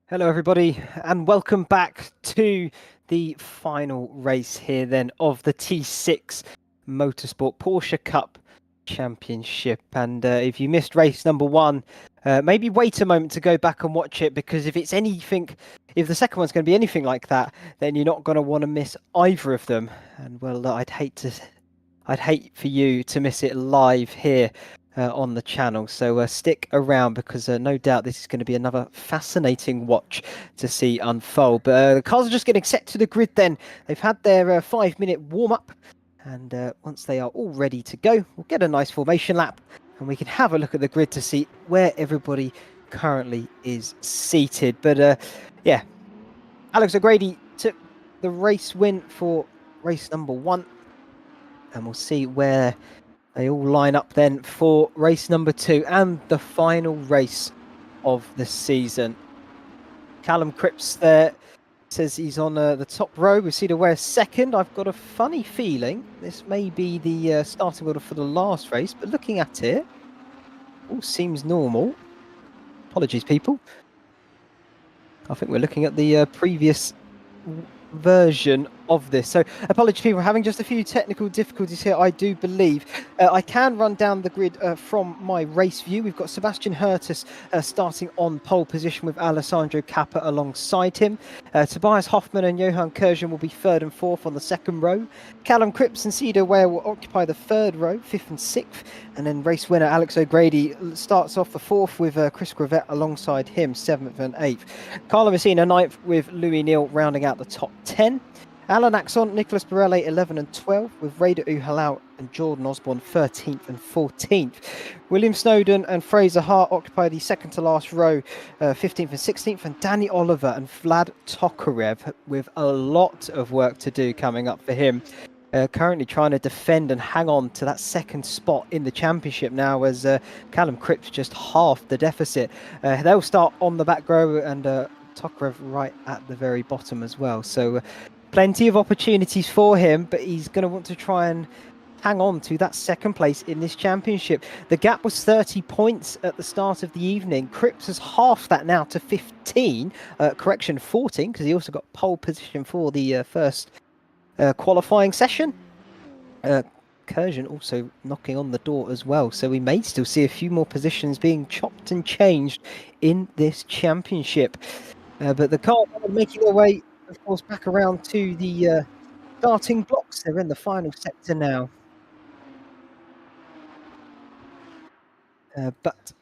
Hello, everybody, and welcome back to the final race here then of the T6 Motorsport Porsche Cup Championship. And if you missed race number one, maybe wait a moment to go back and watch it, because if it's anything, if the second one's going to be anything like that, then you're not going to want to miss either of them. And well, I'd hate for you to miss it live here on the channel. So stick around, because no doubt this is going to be another fascinating watch to see unfold. But the cars are just getting set to the grid then. They've had their 5-minute warm-up, and once they are all ready to go, we'll get a nice formation lap and we can have a look at the grid to see where everybody currently is seated. But yeah, Alex O'Grady took the race win for race number one, and we'll see where they all line up then for race number two and the final race of the season. Callum Cripps there says he's on the top row. We see the way second. I've got a funny feeling this may be the starting order for the last race, but looking at it, all seems normal. Apologies, people. I think we're looking at the previous version of this. So apologies, people, having just a few technical difficulties here, I do believe. I can run down the grid from my race view. We've got Sebastian Hurtis starting on pole position with Alessandro Cappa alongside him. Tobias Hoffmann and Johan Kurjan will be third and fourth on the second row. Callum Cripps and Cedar Ware will occupy the third row, fifth and sixth. And then race winner Alex O'Grady starts off the fourth with Chris Gravett alongside him, seventh and eighth. Carlo Messina ninth with Louis Neal rounding out the top 10. Alan Axon, Nicholas Borelli 11 and 12, with Raider Uhalau and Jordan Osborne 13th and 14th. William Snowden and Fraser Hart occupy the second to last row, 15th and 16th, and Danny Oliver and Vlad Tokarev with a lot of work to do coming up for him. Currently trying to defend and hang on to that second spot in the championship now, as Callum Cripps just halved the deficit. They'll start on the back row, and Tokarev right at the very bottom as well. So plenty of opportunities for him, but he's going to want to try and hang on to that second place in this championship. The gap was 30 points at the start of the evening. Cripps has halved that now to 15, 14, because he also got pole position for the first qualifying session. Kurjan also knocking on the door as well, so we may still see a few more positions being chopped and changed in this championship. But the cars are making their way, of course, back around to the starting blocks. They're in the final sector now. But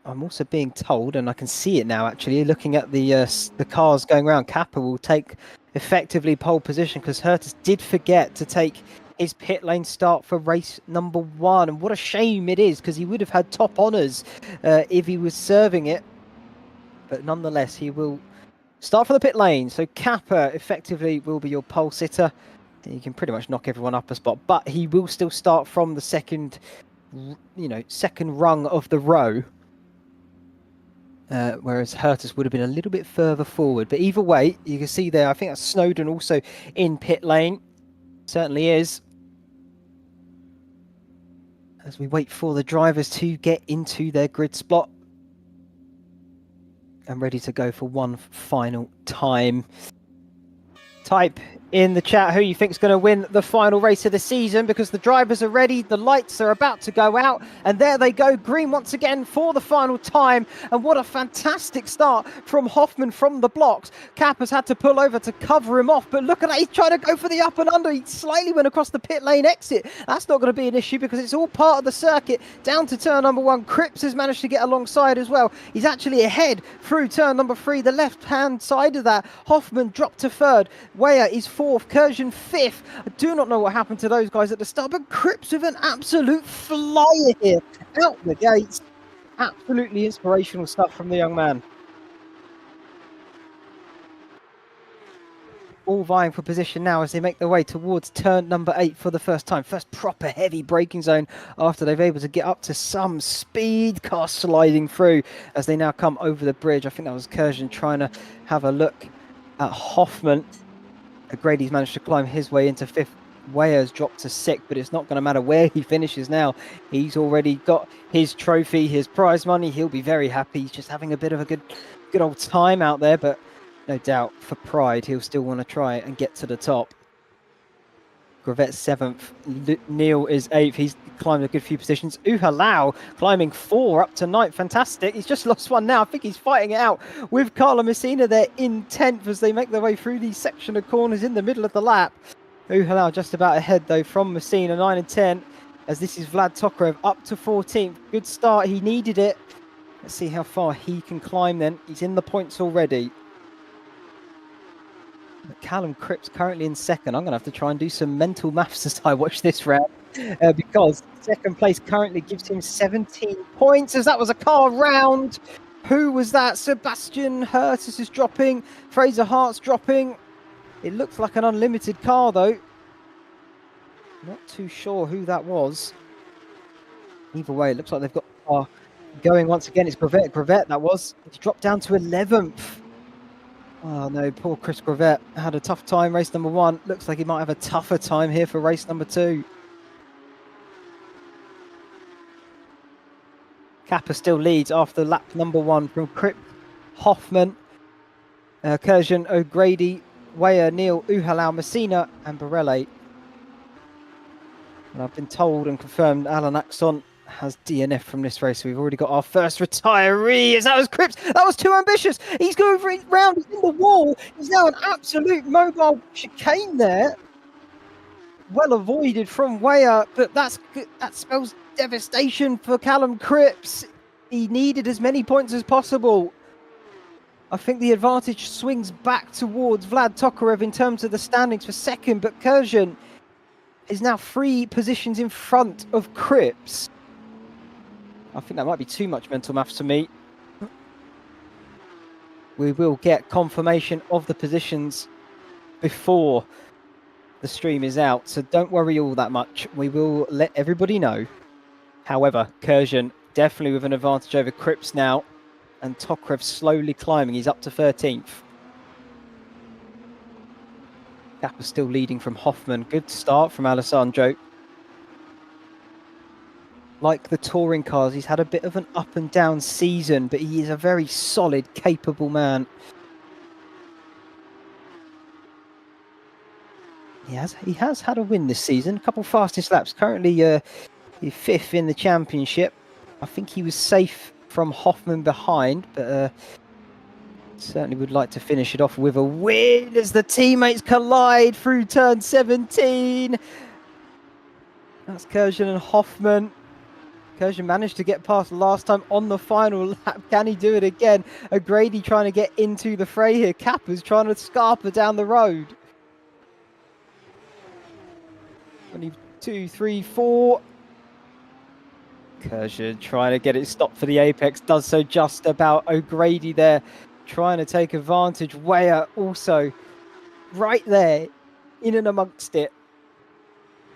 I'm also being told, and I can see it now actually, looking at the cars going around, Kappa will take effectively pole position, because Hurtis did forget to take his pit lane start for race number one. And what a shame it is, because he would have had top honours if he was serving it. But nonetheless, he will start from the pit lane. So Kappa effectively will be your pole sitter. You can pretty much knock everyone up a spot, but he will still start from the second rung of the row. Whereas Hurtis would have been a little bit further forward. But either way, you can see there, I think that's Snowden also in pit lane. Certainly is. As we wait for the drivers to get into their grid spot and ready to go for one final time. Type in the chat who you think is going to win the final race of the season, because the drivers are ready, the lights are about to go out, and there they go, green once again for the final time. And what a fantastic start from Hoffman from the blocks. Cap has had to pull over to cover him off, but look at that, he's trying to go for the up and under. He slightly went across the pit lane exit. That's not going to be an issue, because it's all part of the circuit. Down to turn number one, Cripps has managed to get alongside as well. He's actually ahead through turn number three, the left hand side of that. Hoffman dropped to third, Weyer is fourth, Kurjan fifth. I do not know what happened to those guys at the start, but Cripps with an absolute flyer here out the gates. Absolutely inspirational stuff from the young man. All vying for position now as they make their way towards turn number 8 for the first time. First proper heavy braking zone after they've able to get up to some speed. Car sliding through as they now come over the bridge. I think that was Kurjan trying to have a look at Hoffman. O'Grady's managed to climb his way into fifth. Weyer's dropped to sixth, but it's not going to matter where he finishes now. He's already got his trophy, his prize money. He'll be very happy. He's just having a bit of a good good old time out there, but no doubt for pride, he'll still want to try and get to the top. Gravette's 7th, Neil is 8th. He's climbed a good few positions. Uhalau climbing 4 up to 9th. Fantastic. He's just lost one now. I think he's fighting it out with Carlo Messina there in 10th as they make their way through these section of corners in the middle of the lap. Uhalau just about ahead though from Messina, 9 and 10, as this is Vlad Tokarev up to 14th. Good start. He needed it. Let's see how far he can climb then. He's in the points already. Callum Cripps currently in 2nd. I'm going to have to try and do some mental maths as I watch this round because 2nd place currently gives him 17 points as that was a car round. Who was that? Sebastian Hertus is dropping. Fraser Hart's dropping. It looks like an unlimited car though. Not too sure who that was. Either way, it looks like they've got a car going once again. It's Gravette. Gravette, that was. He's dropped down to 11th. Oh no, poor Chris Gravette had a tough time race number 1. Looks like he might have a tougher time here for race number 2. Kappa still leads after lap number 1 from Cripps, Hoffman, Kurjan, O'Grady, Weyer, Neil, Uhalau, Messina and Borelli. And I've been told and confirmed Alan Axon has DNF from this race. So we've already got our first retiree. That was Cripps. That was too ambitious. He's going for it round. He's in the wall. He's now an absolute mobile chicane there. Well avoided from Weyer, but that spells devastation for Callum Cripps. He needed as many points as possible. I think the advantage swings back towards Vlad Tokarev in terms of the standings for 2nd, but Kurjan is now 3 positions in front of Cripps. I think that might be too much mental maths for me. We will get confirmation of the positions before the stream is out, so don't worry all that much. We will let everybody know. However, Kurjan definitely with an advantage over Cripps now, and Tokarev slowly climbing. He's up to 13th. Kappa still leading from Hoffman. Good start from Alessandro. Like the touring cars, he's had a bit of an up and down season, but he is a very solid, capable man. He has had a win this season. A couple fastest laps. Currently, he's 5th in the championship. I think he was safe from Hoffman behind, but certainly would like to finish it off with a win as the teammates collide through turn 17. That's Kurjan and Hoffman. Kurjan managed to get past last time on the final lap. Can he do it again? O'Grady trying to get into the fray here. Kappa's trying to scarper down the road. 22, 3, 4. Kurjan trying to get it stopped for the apex. Does so just about. O'Grady there trying to take advantage. Weyer also right there in and amongst it.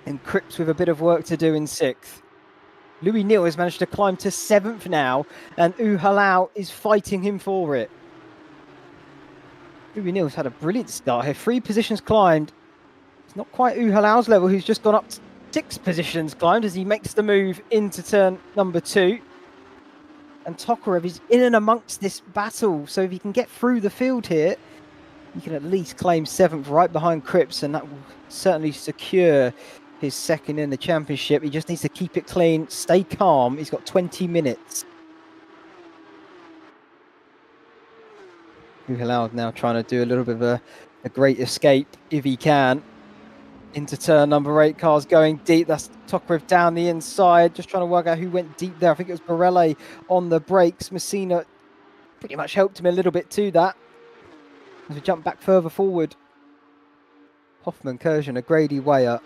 And Cripps with a bit of work to do in 6th. Louis Neal has managed to climb to 7th now, and Uhalau is fighting him for it. Louis Neal's had a brilliant start here. 3 positions climbed. It's not quite Uhalau's level, who's just gone up to 6 positions climbed as he makes the move into turn number 2. And Tokarev is in and amongst this battle, so if he can get through the field here, he can at least claim 7th right behind Cripps, and that will certainly secure his 2nd in the championship. He just needs to keep it clean, stay calm. He's got 20 minutes. Uhalau now trying to do a little bit of a great escape if he can. Into turn number 8, cars going deep. That's Tokarev down the inside, just trying to work out who went deep there. I think it was Borelli on the brakes. Messina pretty much helped him a little bit to that. As we jump back further forward, Hoffman, Kurjan, O'Grady, Weyer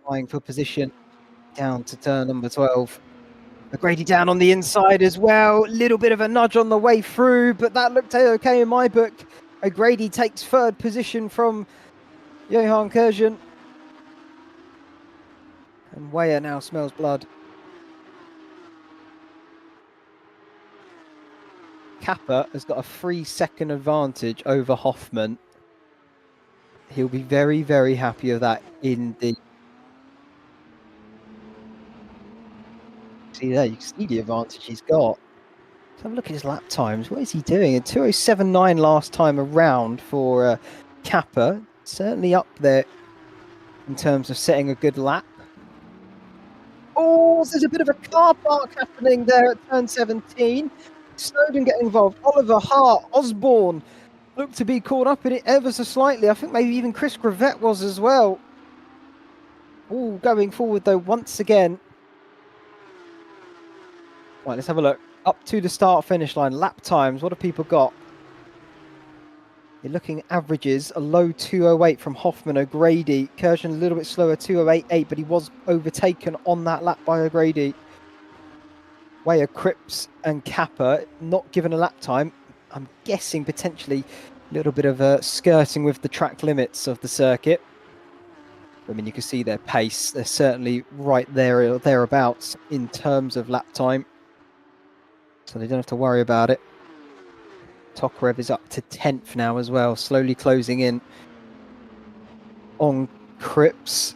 vying for position down to turn number 12. O'Grady down on the inside as well. Little bit of a nudge on the way through, but that looked okay in my book. O'Grady takes 3rd position from Johan Kurjan. And Weyer now smells blood. Kappa has got a 3-second advantage over Hoffman. He'll be very, very happy with that indeed. See there, you can see the advantage he's got. Let's have a look at his lap times. What is he doing? A 2:07.9 last time around for Kappa. Certainly up there in terms of setting a good lap. Oh, there's a bit of a car park happening there at turn 17. Snowden getting involved. Oliver Hart, Osborne looked to be caught up in it ever so slightly. I think maybe even Chris Gravett was as well. Oh, going forward though once again. Right, let's have a look. Up to the start-finish line. Lap times, what have people got? You're looking at averages, a low 2:08 from Hoffman, O'Grady. Kershaw a little bit slower, 2:08.8, but he was overtaken on that lap by O'Grady. Weyer, Cripps and Kappa not given a lap time. I'm guessing potentially a little bit of skirting with the track limits of the circuit. I mean, you can see their pace. They're certainly right there or thereabouts in terms of lap time. So they don't have to worry about it. Tokarev is up to 10th now as well, slowly closing in on Cripps.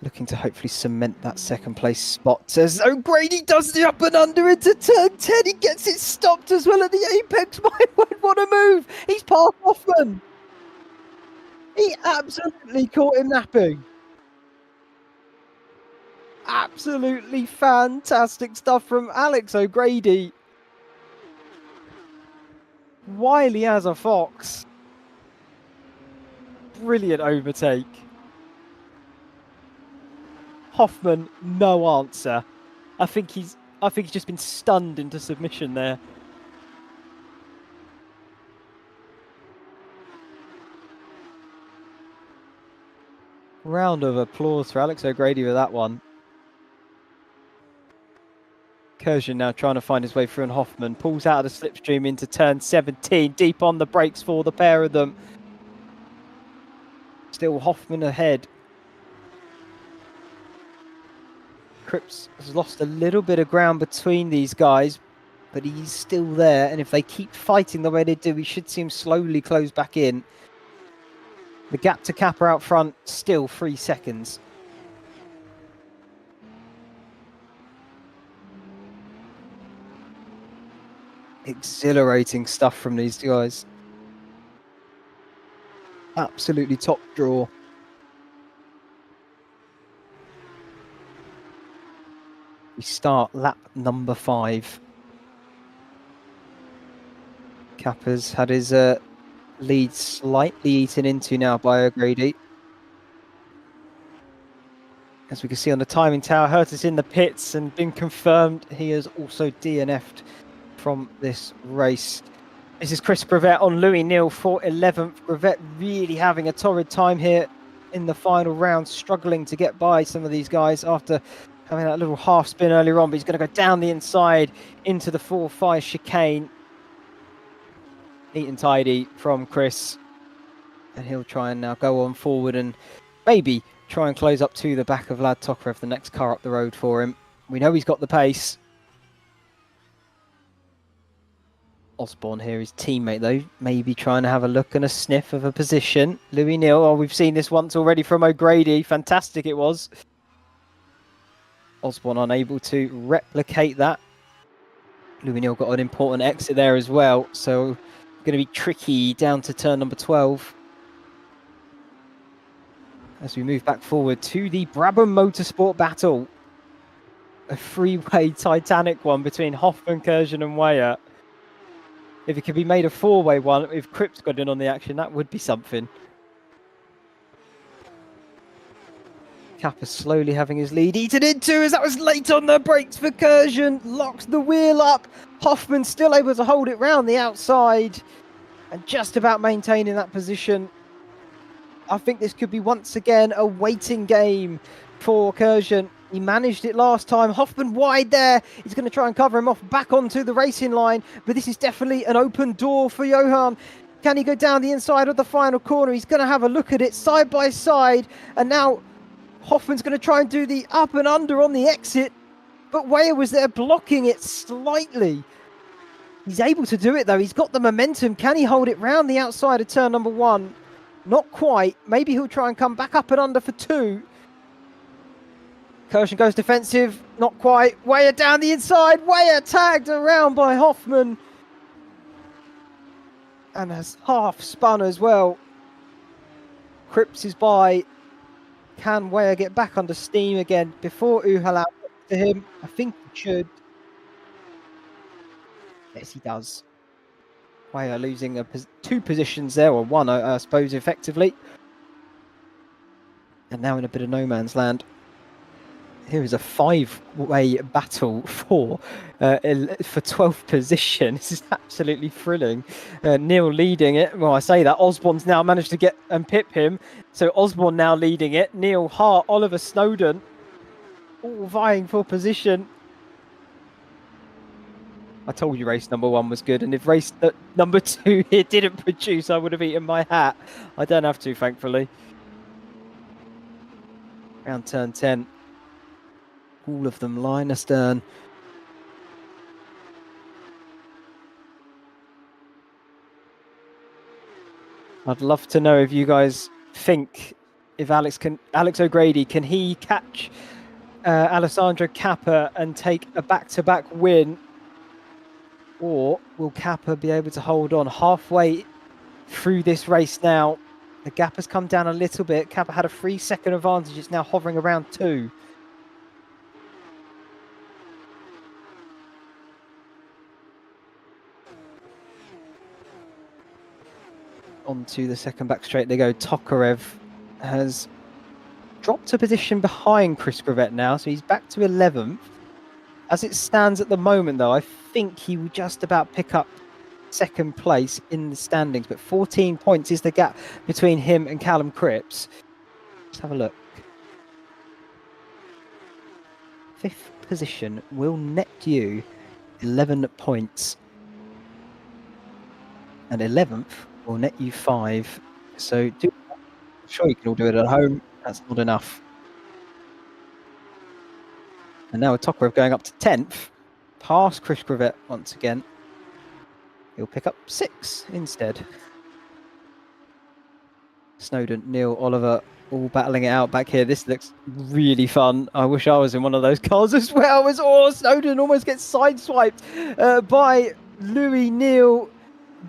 Looking to hopefully cement that second place spot. As O'Grady does the up and under into turn 10, he gets it stopped as well at the apex. Might want to move. He's past Hoffman. He absolutely caught him napping. Absolutely fantastic stuff from Alex O'Grady. Wily as a fox. Brilliant overtake. Hoffman, no answer. I think he's just been stunned into submission there. Round of applause for Alex O'Grady with that one. Kershaw now trying to find his way through, and Hoffman pulls out of the slipstream into turn 17, deep on the brakes for the pair of them. Still Hoffman ahead. Cripps has lost a little bit of ground between these guys, but he's still there, and if they keep fighting the way they do, we should see him slowly close back in. The gap to Kappa out front, still 3 seconds. Exhilarating stuff from these guys. Absolutely top draw. We start lap number 5. Kappa's had his lead slightly eaten into now by O'Grady. As we can see on the timing tower, Hurtis in the pits and been confirmed he has also DNF'd from this race. This is Chris Gravett on Louis Neal for 11th. Gravett really having a torrid time here in the final round, struggling to get by some of these guys after having that little half spin earlier on, but he's going to go down the inside into the 4-5 chicane. Neat and tidy from Chris. And he'll try and now go on forward and maybe try and close up to the back of Lad Tokarev, the next car up the road for him. We know he's got the pace. Osborne here, his teammate though, maybe trying to have a look and a sniff of a position. Louis Neal, oh, we've seen this once already from O'Grady. Fantastic it was. Osborne unable to replicate that. Louis Neal got an important exit there as well, so going to be tricky down to turn number 12. As we move back forward to the Brabham Motorsport battle. A three-way Titanic one between Hoffman, Kershaw and Weyer. If it could be made a four-way one, if Cripps got in on the action, that would be something. Kappa slowly having his lead eaten into as that was late on the brakes for Kershaw. Locks the wheel up. Hoffman still able to hold it round the outside and just about maintaining that position. I think this could be once again a waiting game for Kershaw. He managed it last time. Hoffman wide there. He's going to try and cover him off back onto the racing line. But this is definitely an open door for Johan. Can he go down the inside of the final corner? He's going to have a look at it side by side. And now Hoffman's going to try and do the up and under on the exit. But Weyer was there blocking it slightly. He's able to do it though. He's got the momentum. Can he hold it round the outside of turn number 1? Not quite. Maybe he'll try and come back up and under for 2. Kirshen goes defensive, not quite. Weyer down the inside. Weyer tagged around by Hoffman. And has half spun as well. Cripps is by. Can Weyer get back under steam again before Uhalau to him? I think he should. Yes, he does. Weyer losing two positions there, or one, I suppose, effectively. And now in a bit of no man's land. Here is a five-way battle for 12th position. This is absolutely thrilling. Neil leading it. Well, I say that. Osborne's now managed to get and pip him. So Osborne now leading it. Neil Hart, Oliver Snowden, all vying for position. I told you race number 1 was good. And if race number 2 here didn't produce, I would have eaten my hat. I don't have to, thankfully. Round turn 10. All of them line astern. I'd love to know if you guys think if Alex O'Grady, can he catch Alessandro Cappa and take a back-to-back win? Or will Cappa be able to hold on halfway through this race now? The gap has come down a little bit. Cappa had a 3-second advantage. It's now hovering around 2. Onto the second back straight they go. Tokarev has dropped a position behind Chris Gravett now, so he's back to 11th. As it stands at the moment, though, I think he will just about pick up second place in the standings, but 14 points is the gap between him and Callum Cripps. Let's have a look. 5th position will net you 11 points, and 11th will net you 5. So I'm sure you can all do it at home. That's not enough. And now with Tokarev going up to 10th, past Chris Gravett once again. He'll pick up 6 instead. Snowden, Neil, Oliver, all battling it out back here. This looks really fun. I wish I was in one of those cars as well. Snowden almost gets sideswiped by Louis Neal.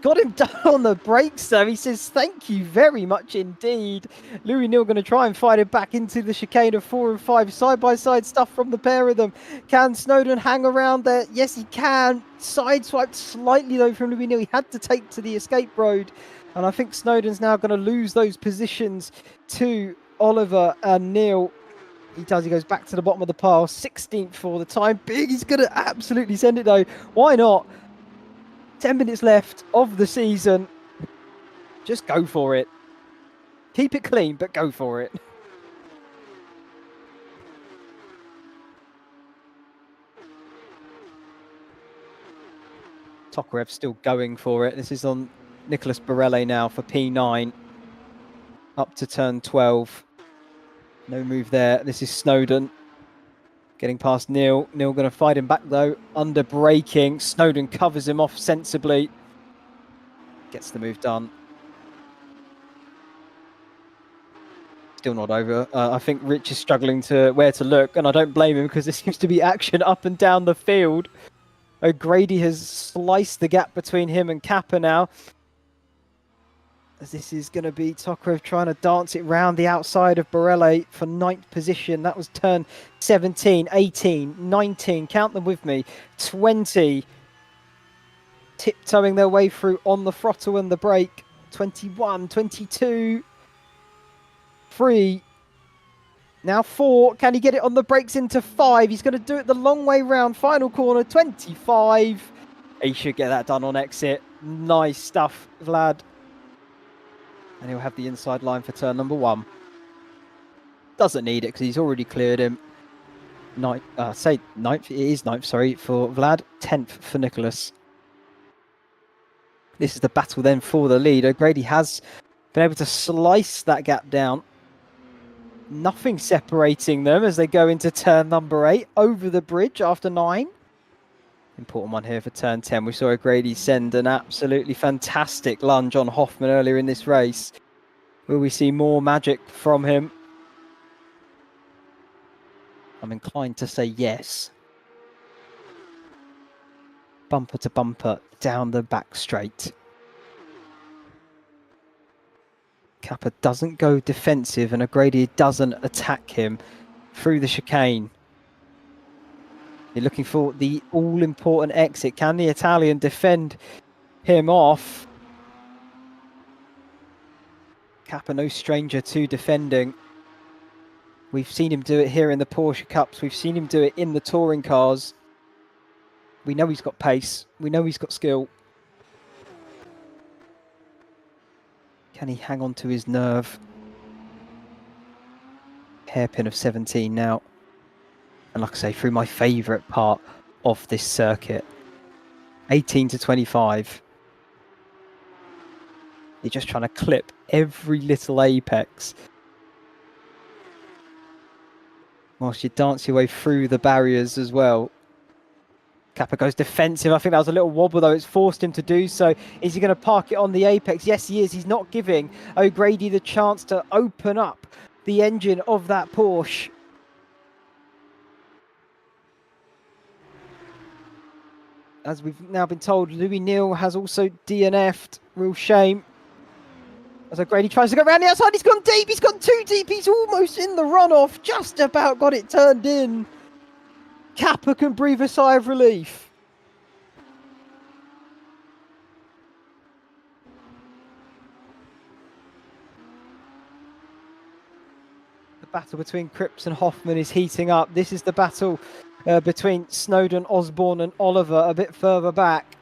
Got him down on the brakes though. He says thank you very much indeed. Louis Neal going to try and fight it back into the chicane of 4 and 5. Side by side stuff from the pair of them. Can Snowden hang around there? Yes, he can. Sideswiped slightly though from Louis Neal. He had to take to the escape road. And I think Snowden's now going to lose those positions to Oliver and Neil. He does. He goes back to the bottom of the pile. 16th for the time being. He's going to absolutely send it though. Why not? 10 minutes left of the season. Just go for it. Keep it clean, but go for it. Tokarev still going for it. This is on Nicholas Borelli now for P9. Up to turn 12. No move there. This is Snowden. Getting past Neil. Neil going to fight him back though. Under braking. Snowden covers him off sensibly. Gets the move done. Still not over. I think Rich is struggling to where to look, and I don't blame him because there seems to be action up and down the field. O'Grady has sliced the gap between him and Cappa now. As this is going to be Tokarev trying to dance it round the outside of Borelli for 9th position. That was turn 17, 18, 19, count them with me, 20. Tiptoeing their way through on the throttle and the brake. 21, 22, 3. Now 4. Can he get it on the brakes into 5? He's going to do it the long way round. Final corner, 25. He should get that done on exit. Nice stuff, Vlad. And he'll have the inside line for turn number 1. Doesn't need it because he's already cleared him. 9th, say 9th, it is 9th, sorry, for Vlad. 10th for Nicholas. This is the battle then for the lead. O'Grady has been able to slice that gap down. Nothing separating them as they go into turn number 8 over the bridge after 9. Important one here for turn 10. We saw O'Grady send an absolutely fantastic lunge on Hoffman earlier in this race. Will we see more magic from him? I'm inclined to say yes. Bumper to bumper down the back straight. Kappa doesn't go defensive and O'Grady doesn't attack him through the chicane. You're looking for the all-important exit. Can the Italian defend him off? Kappa no stranger to defending. We've seen him do it here in the Porsche Cups. We've seen him do it in the touring cars. We know he's got pace. We know he's got skill. Can he hang on to his nerve? Hairpin of 17 now. And like I say, through my favourite part of this circuit. 18 to 25. You're just trying to clip every little apex. Whilst you dance your way through the barriers as well. Kappa goes defensive. I think that was a little wobble, though. It's forced him to do so. Is he going to park it on the apex? Yes, he is. He's not giving O'Grady the chance to open up the engine of that Porsche. As we've now been told, Louis Neal has also DNF'd. Real shame. As O'Grady tries to go around the outside, he's gone deep. He's gone too deep. He's almost in the runoff. Just about got it turned in. Kappa can breathe a sigh of relief. The battle between Cripps and Hoffman is heating up. This is the battle between Snowden, Osborne and Oliver a bit further back.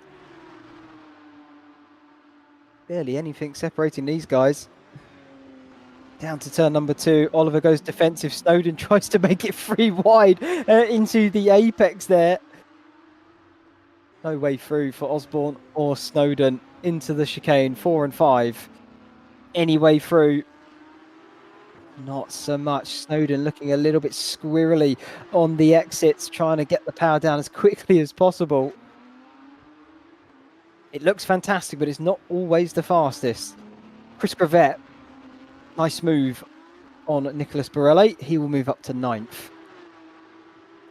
Barely anything separating these guys. Down to turn number 2. Oliver goes defensive. Snowden tries to make it free wide into the apex there. No way through for Osborne or Snowden into the chicane. 4 and 5. Any way through? Not so much. Snowden looking a little bit squirrely on the exits, trying to get the power down as quickly as possible. It looks fantastic, but it's not always the fastest. Chris Gravett, nice move on Nicholas Borelli. He will move up to 9th.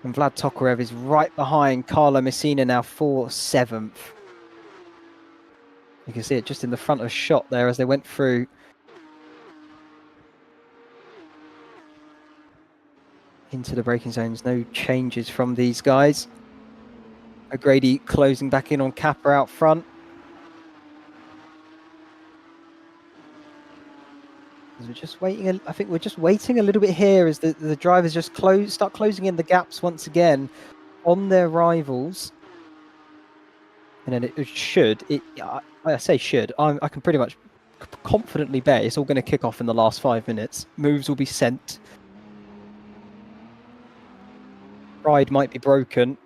And Vlad Tokarev is right behind Carlo Messina now for 7th. You can see it just in the front of shot there as they went through. Into the braking zones. No changes from these guys. O'Grady closing back in on Kappa out front. We're just waiting. I think we're just waiting a little bit here as the drivers just start closing in the gaps once again on their rivals. And then it should. I say should. I can pretty much confidently bet it's all going to kick off in the last 5 minutes. Moves will be sent. Pride might be broken.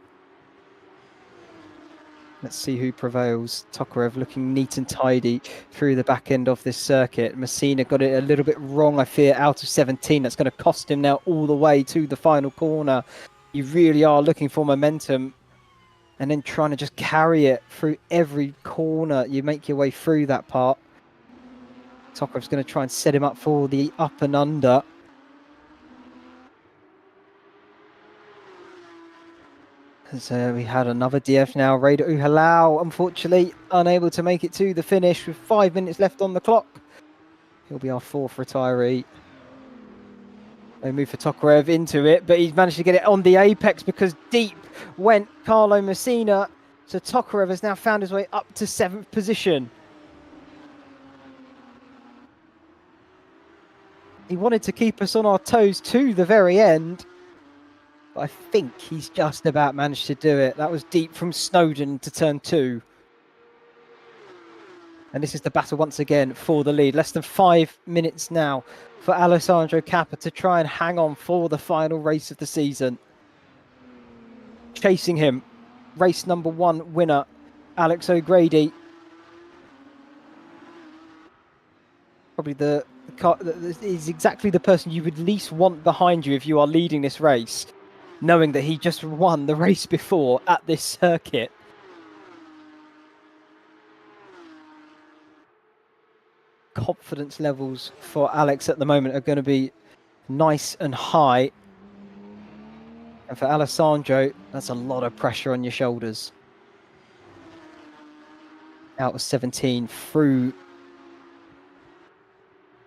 Let's see who prevails. Tokarev looking neat and tidy through the back end of this circuit. Messina got it a little bit wrong, I fear, out of 17. That's going to cost him now all the way to the final corner. You really are looking for momentum and then trying to just carry it through every corner. You make your way through that part. Tokarev's going to try and set him up for the up and under. So we had another DF now. Raider Uhalau, unfortunately, unable to make it to the finish with 5 minutes left on the clock. He'll be our 4th retiree. They move for Tokarev into it, but he's managed to get it on the apex because deep went Carlo Messina. So Tokarev has now found his way up to 7th position. He wanted to keep us on our toes to the very end. I think he's just about managed to do it. That was deep from Snowden to turn 2. And this is the battle once again for the lead. Less than 5 minutes now for Alessandro Kappa to try and hang on for the final race of the season. Chasing him, race number 1 winner, Alex O'Grady. Probably is exactly the person you would least want behind you if you are leading this race, knowing that he just won the race before at this circuit. Confidence levels for Alex at the moment are going to be nice and high. And for Alessandro, that's a lot of pressure on your shoulders. Out of 17 through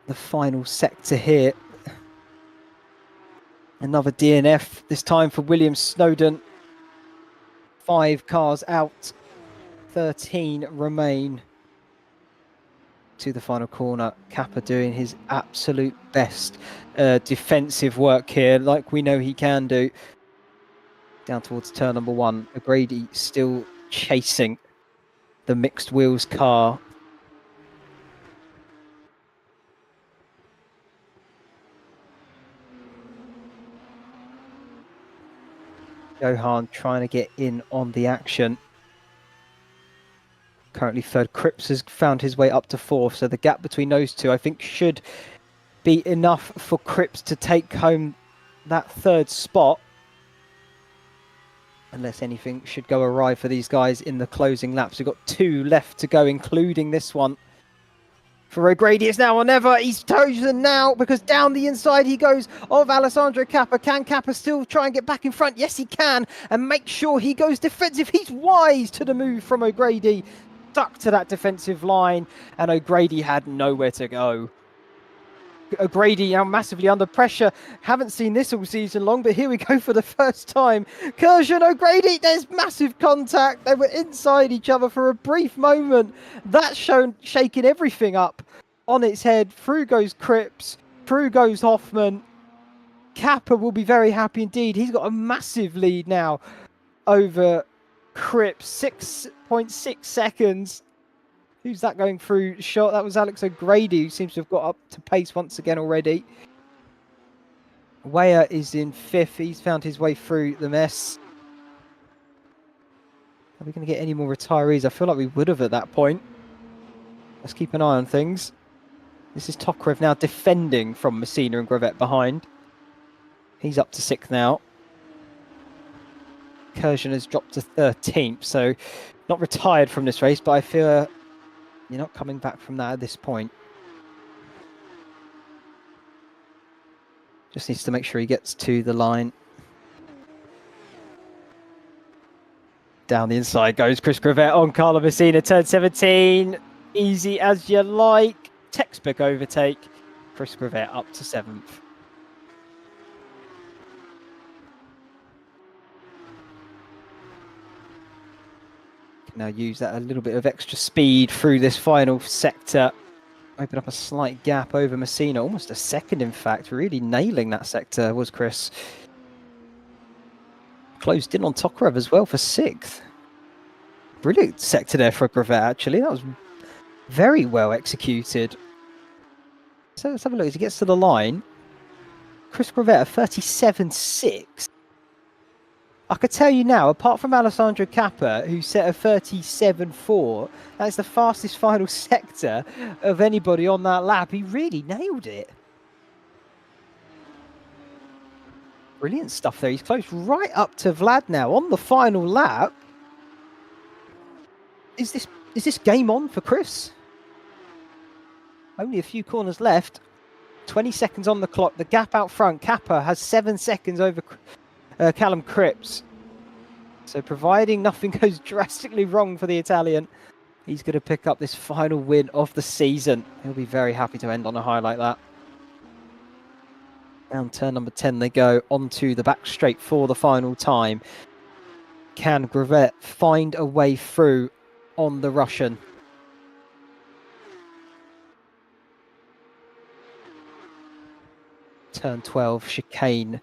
the final sector here. Another DNF, this time for William Snowden. 5 cars out, 13 remain to the final corner. Kappa doing his absolute best defensive work here, like we know he can do. Down towards turn number 1. O'Grady still chasing the mixed wheels car. Johan trying to get in on the action. Currently third. Cripps has found his way up to 4th, so the gap between those two I think should be enough for Cripps to take home that 3rd spot. Unless anything should go awry for these guys in the closing laps. We've got 2 left to go, including this one. For O'Grady, it's now or never. He's chosen now because down the inside he goes of Alessandro Kappa. Can Kappa still try and get back in front? Yes, he can. And make sure he goes defensive. He's wise to the move from O'Grady. Stuck to that defensive line. And O'Grady had nowhere to go. O'Grady now massively under pressure. Haven't seen this all season long, but here we go for the first time. Kurjan, O'Grady, there's massive contact. They were inside each other for a brief moment. That's shaking everything up on its head. Through goes Cripps. Through goes Hoffman. Kappa will be very happy indeed. He's got a massive lead now over Cripps. 6.6 seconds. Who's that going through shot? That was Alex O'Grady, who seems to have got up to pace once again already. Weyer is in 5th. He's found his way through the mess. Are we going to get any more retirees? I feel like we would have at that point. Let's keep an eye on things. This is Tokarev now defending from Messina and Gravett behind. He's up to 6th now. Kurjan has dropped to 13th, so not retired from this race, but I feel you're not coming back from that at this point. Just needs to make sure he gets to the line. Down the inside goes Chris Gravett on Carlo Messina, turn 17. Easy as you like. Textbook overtake. Chris Gravett up to 7th. Now use that a little bit of extra speed through this final sector. Open up a slight gap over Messina, almost a second in fact. Really nailing that sector was Chris. Closed in on Tokarev as well for 6th. Brilliant sector there for Gravett actually. That was very well executed. So let's have a look as he gets to the line. Chris Gravett 37.6. I could tell you now, apart from Alessandro Kappa, who set a 37.4, that's the fastest final sector of anybody on that lap. He really nailed it. Brilliant stuff there. He's close right up to Vlad now on the final lap. Is this game on for Chris? Only a few corners left. 20 seconds on the clock. The gap out front. Kappa has 7 seconds over Callum Cripps. So providing nothing goes drastically wrong for the Italian, he's going to pick up this final win of the season. He'll be very happy to end on a high like that. Down turn number 10 they go, onto the back straight for the final time. Can Gravett find a way through on the Russian? Turn 12, chicane.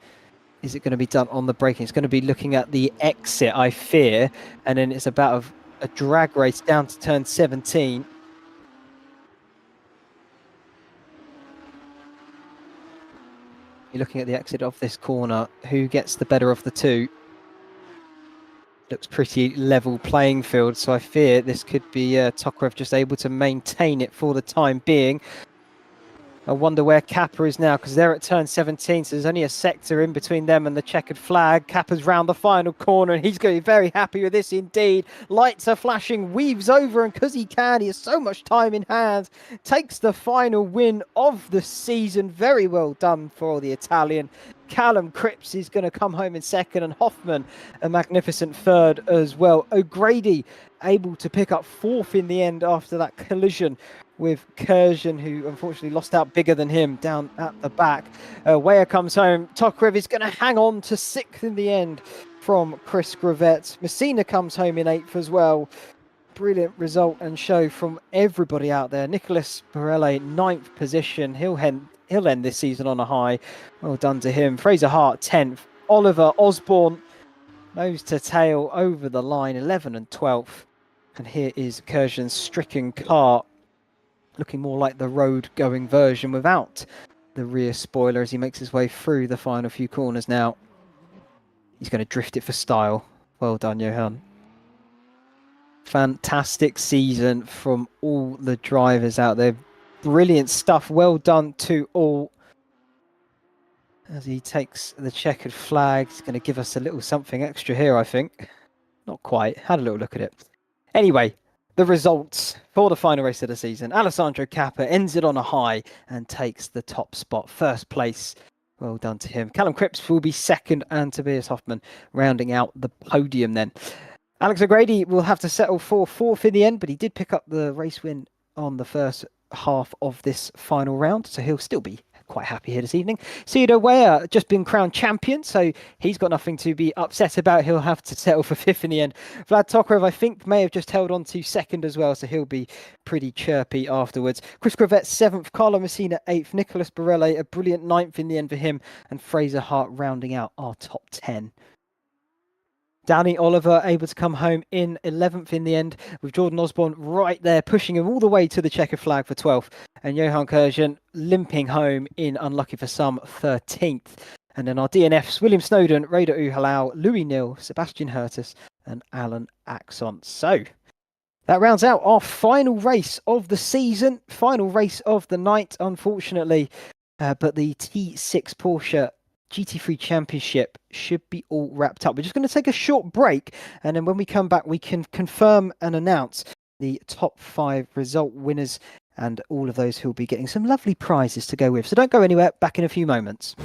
Is it going to be done on the braking? It's going to be looking at the exit, I fear. And then it's about a drag race down to turn 17. You're looking at the exit of this corner. Who gets the better of the two? Looks pretty level playing field. So I fear this could be Tokarev just able to maintain it for the time being. I wonder where Kappa is now, because they're at turn 17, so there's only a sector in between them and the checkered flag. Kappa's round the final corner, and he's going to be very happy with this indeed. Lights are flashing, weaves over, and because he can, he has so much time in hand, takes the final win of the season. Very well done for the Italian. Callum Cripps is going to come home in second, and Hoffman a magnificent third as well. O'Grady able to pick up fourth in the end after that collision with Kurjan, who unfortunately lost out bigger than him down at the back. Weyer comes home. Tokarev is going to hang on to sixth in the end from Chris Gravett. Messina comes home in eighth as well. Brilliant result and show from everybody out there. Nicholas Borelli, ninth position. He'll end this season on a high. Well done to him. Fraser Hart, 10th. Oliver Osborne, nose to tail over the line, 11 and 12th. And here is Kurjan's stricken car, looking more like the road-going version without the rear spoiler as he makes his way through the final few corners now. He's going to drift it for style. Well done, Johan. Fantastic season from all the drivers out there. Brilliant stuff. Well done to all. As he takes the checkered flag, he's going to give us a little something extra here, I think. Not quite. Had a little look at it. Anyway, the results for the final race of the season. Alessandro Cappa ends it on a high and takes the top spot. First place. Well done to him. Callum Cripps will be second and Tobias Hoffman rounding out the podium then. Alex O'Grady will have to settle for fourth in the end, but he did pick up the race win on the first half of this final round, so he'll still be quite happy here this evening. Theodore Weyer just been crowned champion, so he's got nothing to be upset about. He'll have to settle for fifth in the end. Vlad Tokarev, I think, may have just held on to second as well, so he'll be pretty chirpy afterwards. Chris Gravett, 7th. Carlo Messina, 8th. Nicholas Borelli, a brilliant 9th in the end for him. And Fraser Hart rounding out our top 10. Danny Oliver able to come home in 11th in the end, with Jordan Osborne right there, pushing him all the way to the checkered flag for 12th. And Johan Kurjan limping home in, unlucky for some, 13th. And then our DNFs, William Snowden, Raider Uhalau, Louis Neal, Sebastian Hertus, and Alan Axon. So that rounds out our final race of the season, final race of the night, unfortunately. But the T6 Porsche GT3 Championship should be all wrapped up. We're just going to take a short break, and then when we come back, we can confirm and announce the top 5 result winners and all of those who will be getting some lovely prizes to go with. So don't go anywhere, back in a few moments.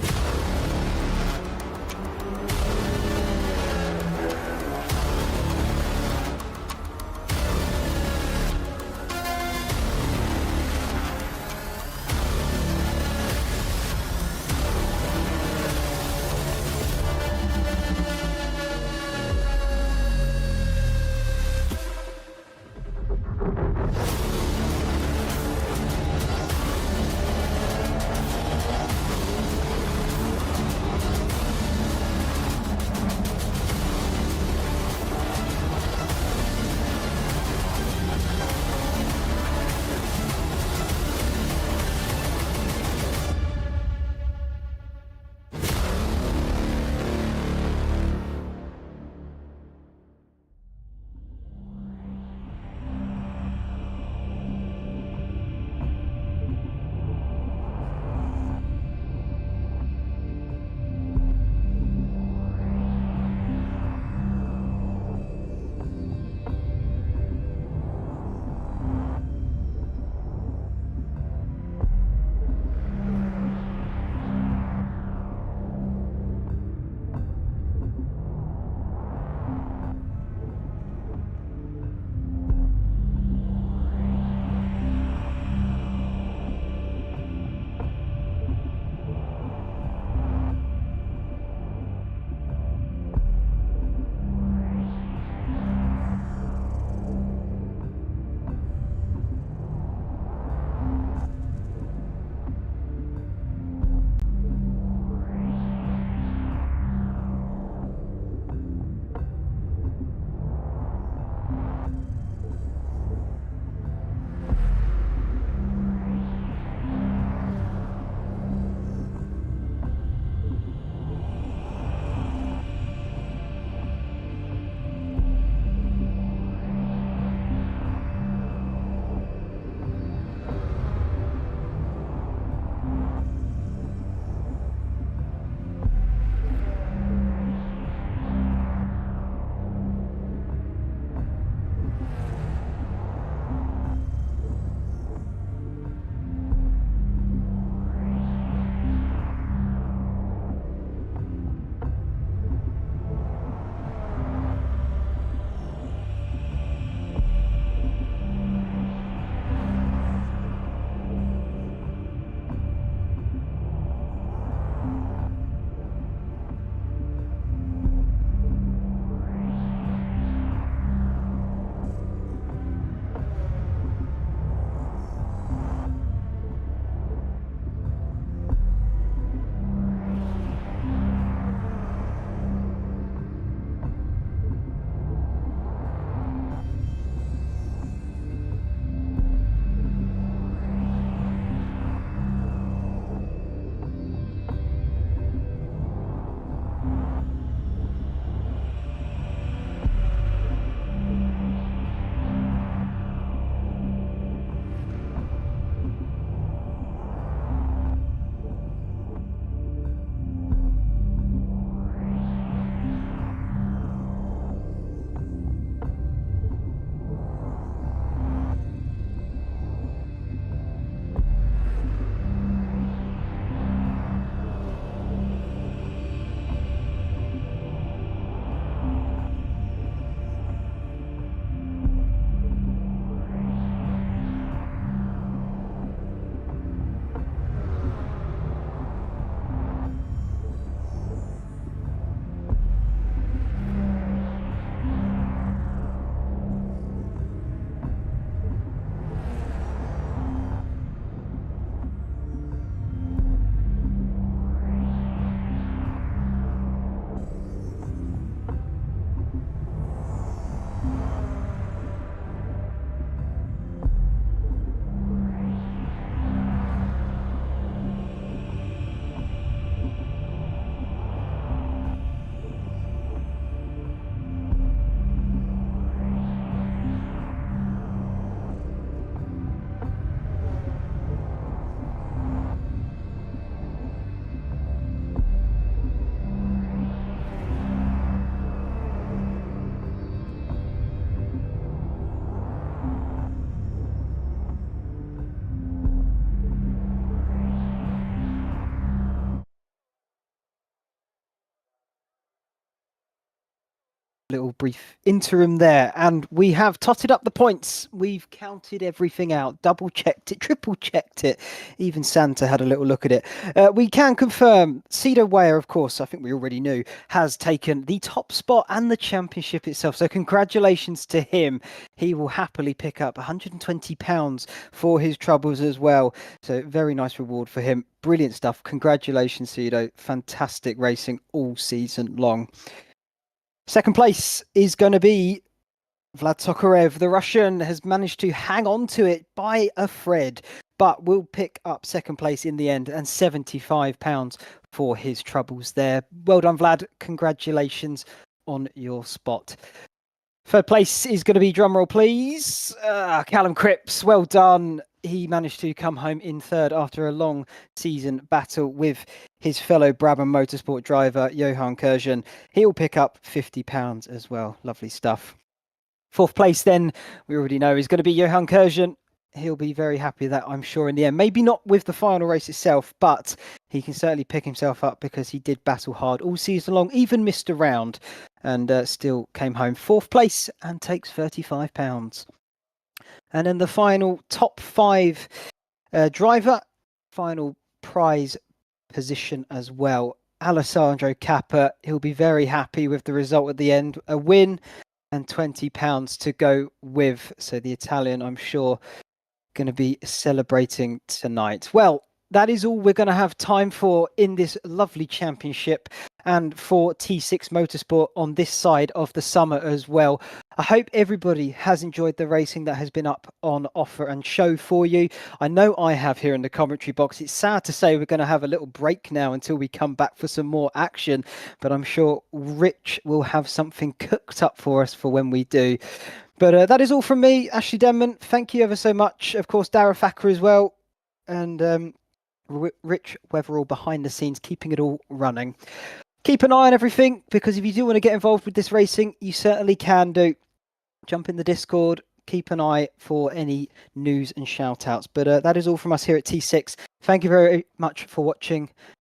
little brief interim there, and we have totted up the points. We've counted everything out, double checked it, triple checked it. Even Santa had a little look at it. We can confirm Cedar Weir, of course, I think we already knew, has taken the top spot and the championship itself. So congratulations to him. He will happily pick up £120 for his troubles as well. So very nice reward for him. Brilliant stuff. Congratulations, Cedo. Fantastic racing all season long. Second place is going to be Vlad Tokarev. The Russian has managed to hang on to it by a thread, but will pick up second place in the end and £75 for his troubles there. Well done, Vlad. Congratulations on your spot. Third place is going to be, drumroll please, Callum Cripps. Well done. He managed to come home in third after a long season battle with his fellow Brabham Motorsport driver, Johan Kurjan. He'll pick up £50 as well. Lovely stuff. Fourth place then, we already know, is going to be Johan Kurjan. He'll be very happy that, I'm sure, in the end. Maybe not with the final race itself, but he can certainly pick himself up because he did battle hard all season long, even missed a round, and still came home fourth place and takes £35. And then the final top five driver, final prize position as well. Alessandro Cappa, he'll be very happy with the result at the end. A win and £20 to go with. So the Italian, I'm sure, going to be celebrating tonight. Well, that is all we're going to have time for in this lovely championship and for T6 Motorsport on this side of the summer as well. I hope everybody has enjoyed the racing that has been up on offer and show for you. I know I have here in the commentary box. It's sad to say we're going to have a little break now until we come back for some more action, but I'm sure Rich will have something cooked up for us for when we do. But that is all from me, Ashley Denman. Thank you ever so much. Of course, Darragh Thacker as well. And Rich Weatherall behind the scenes, keeping it all running. Keep an eye on everything, because if you do want to get involved with this racing, you certainly can do. Jump in the Discord, keep an eye for any news and shout outs. But that is all from us here at T6. Thank you very much for watching.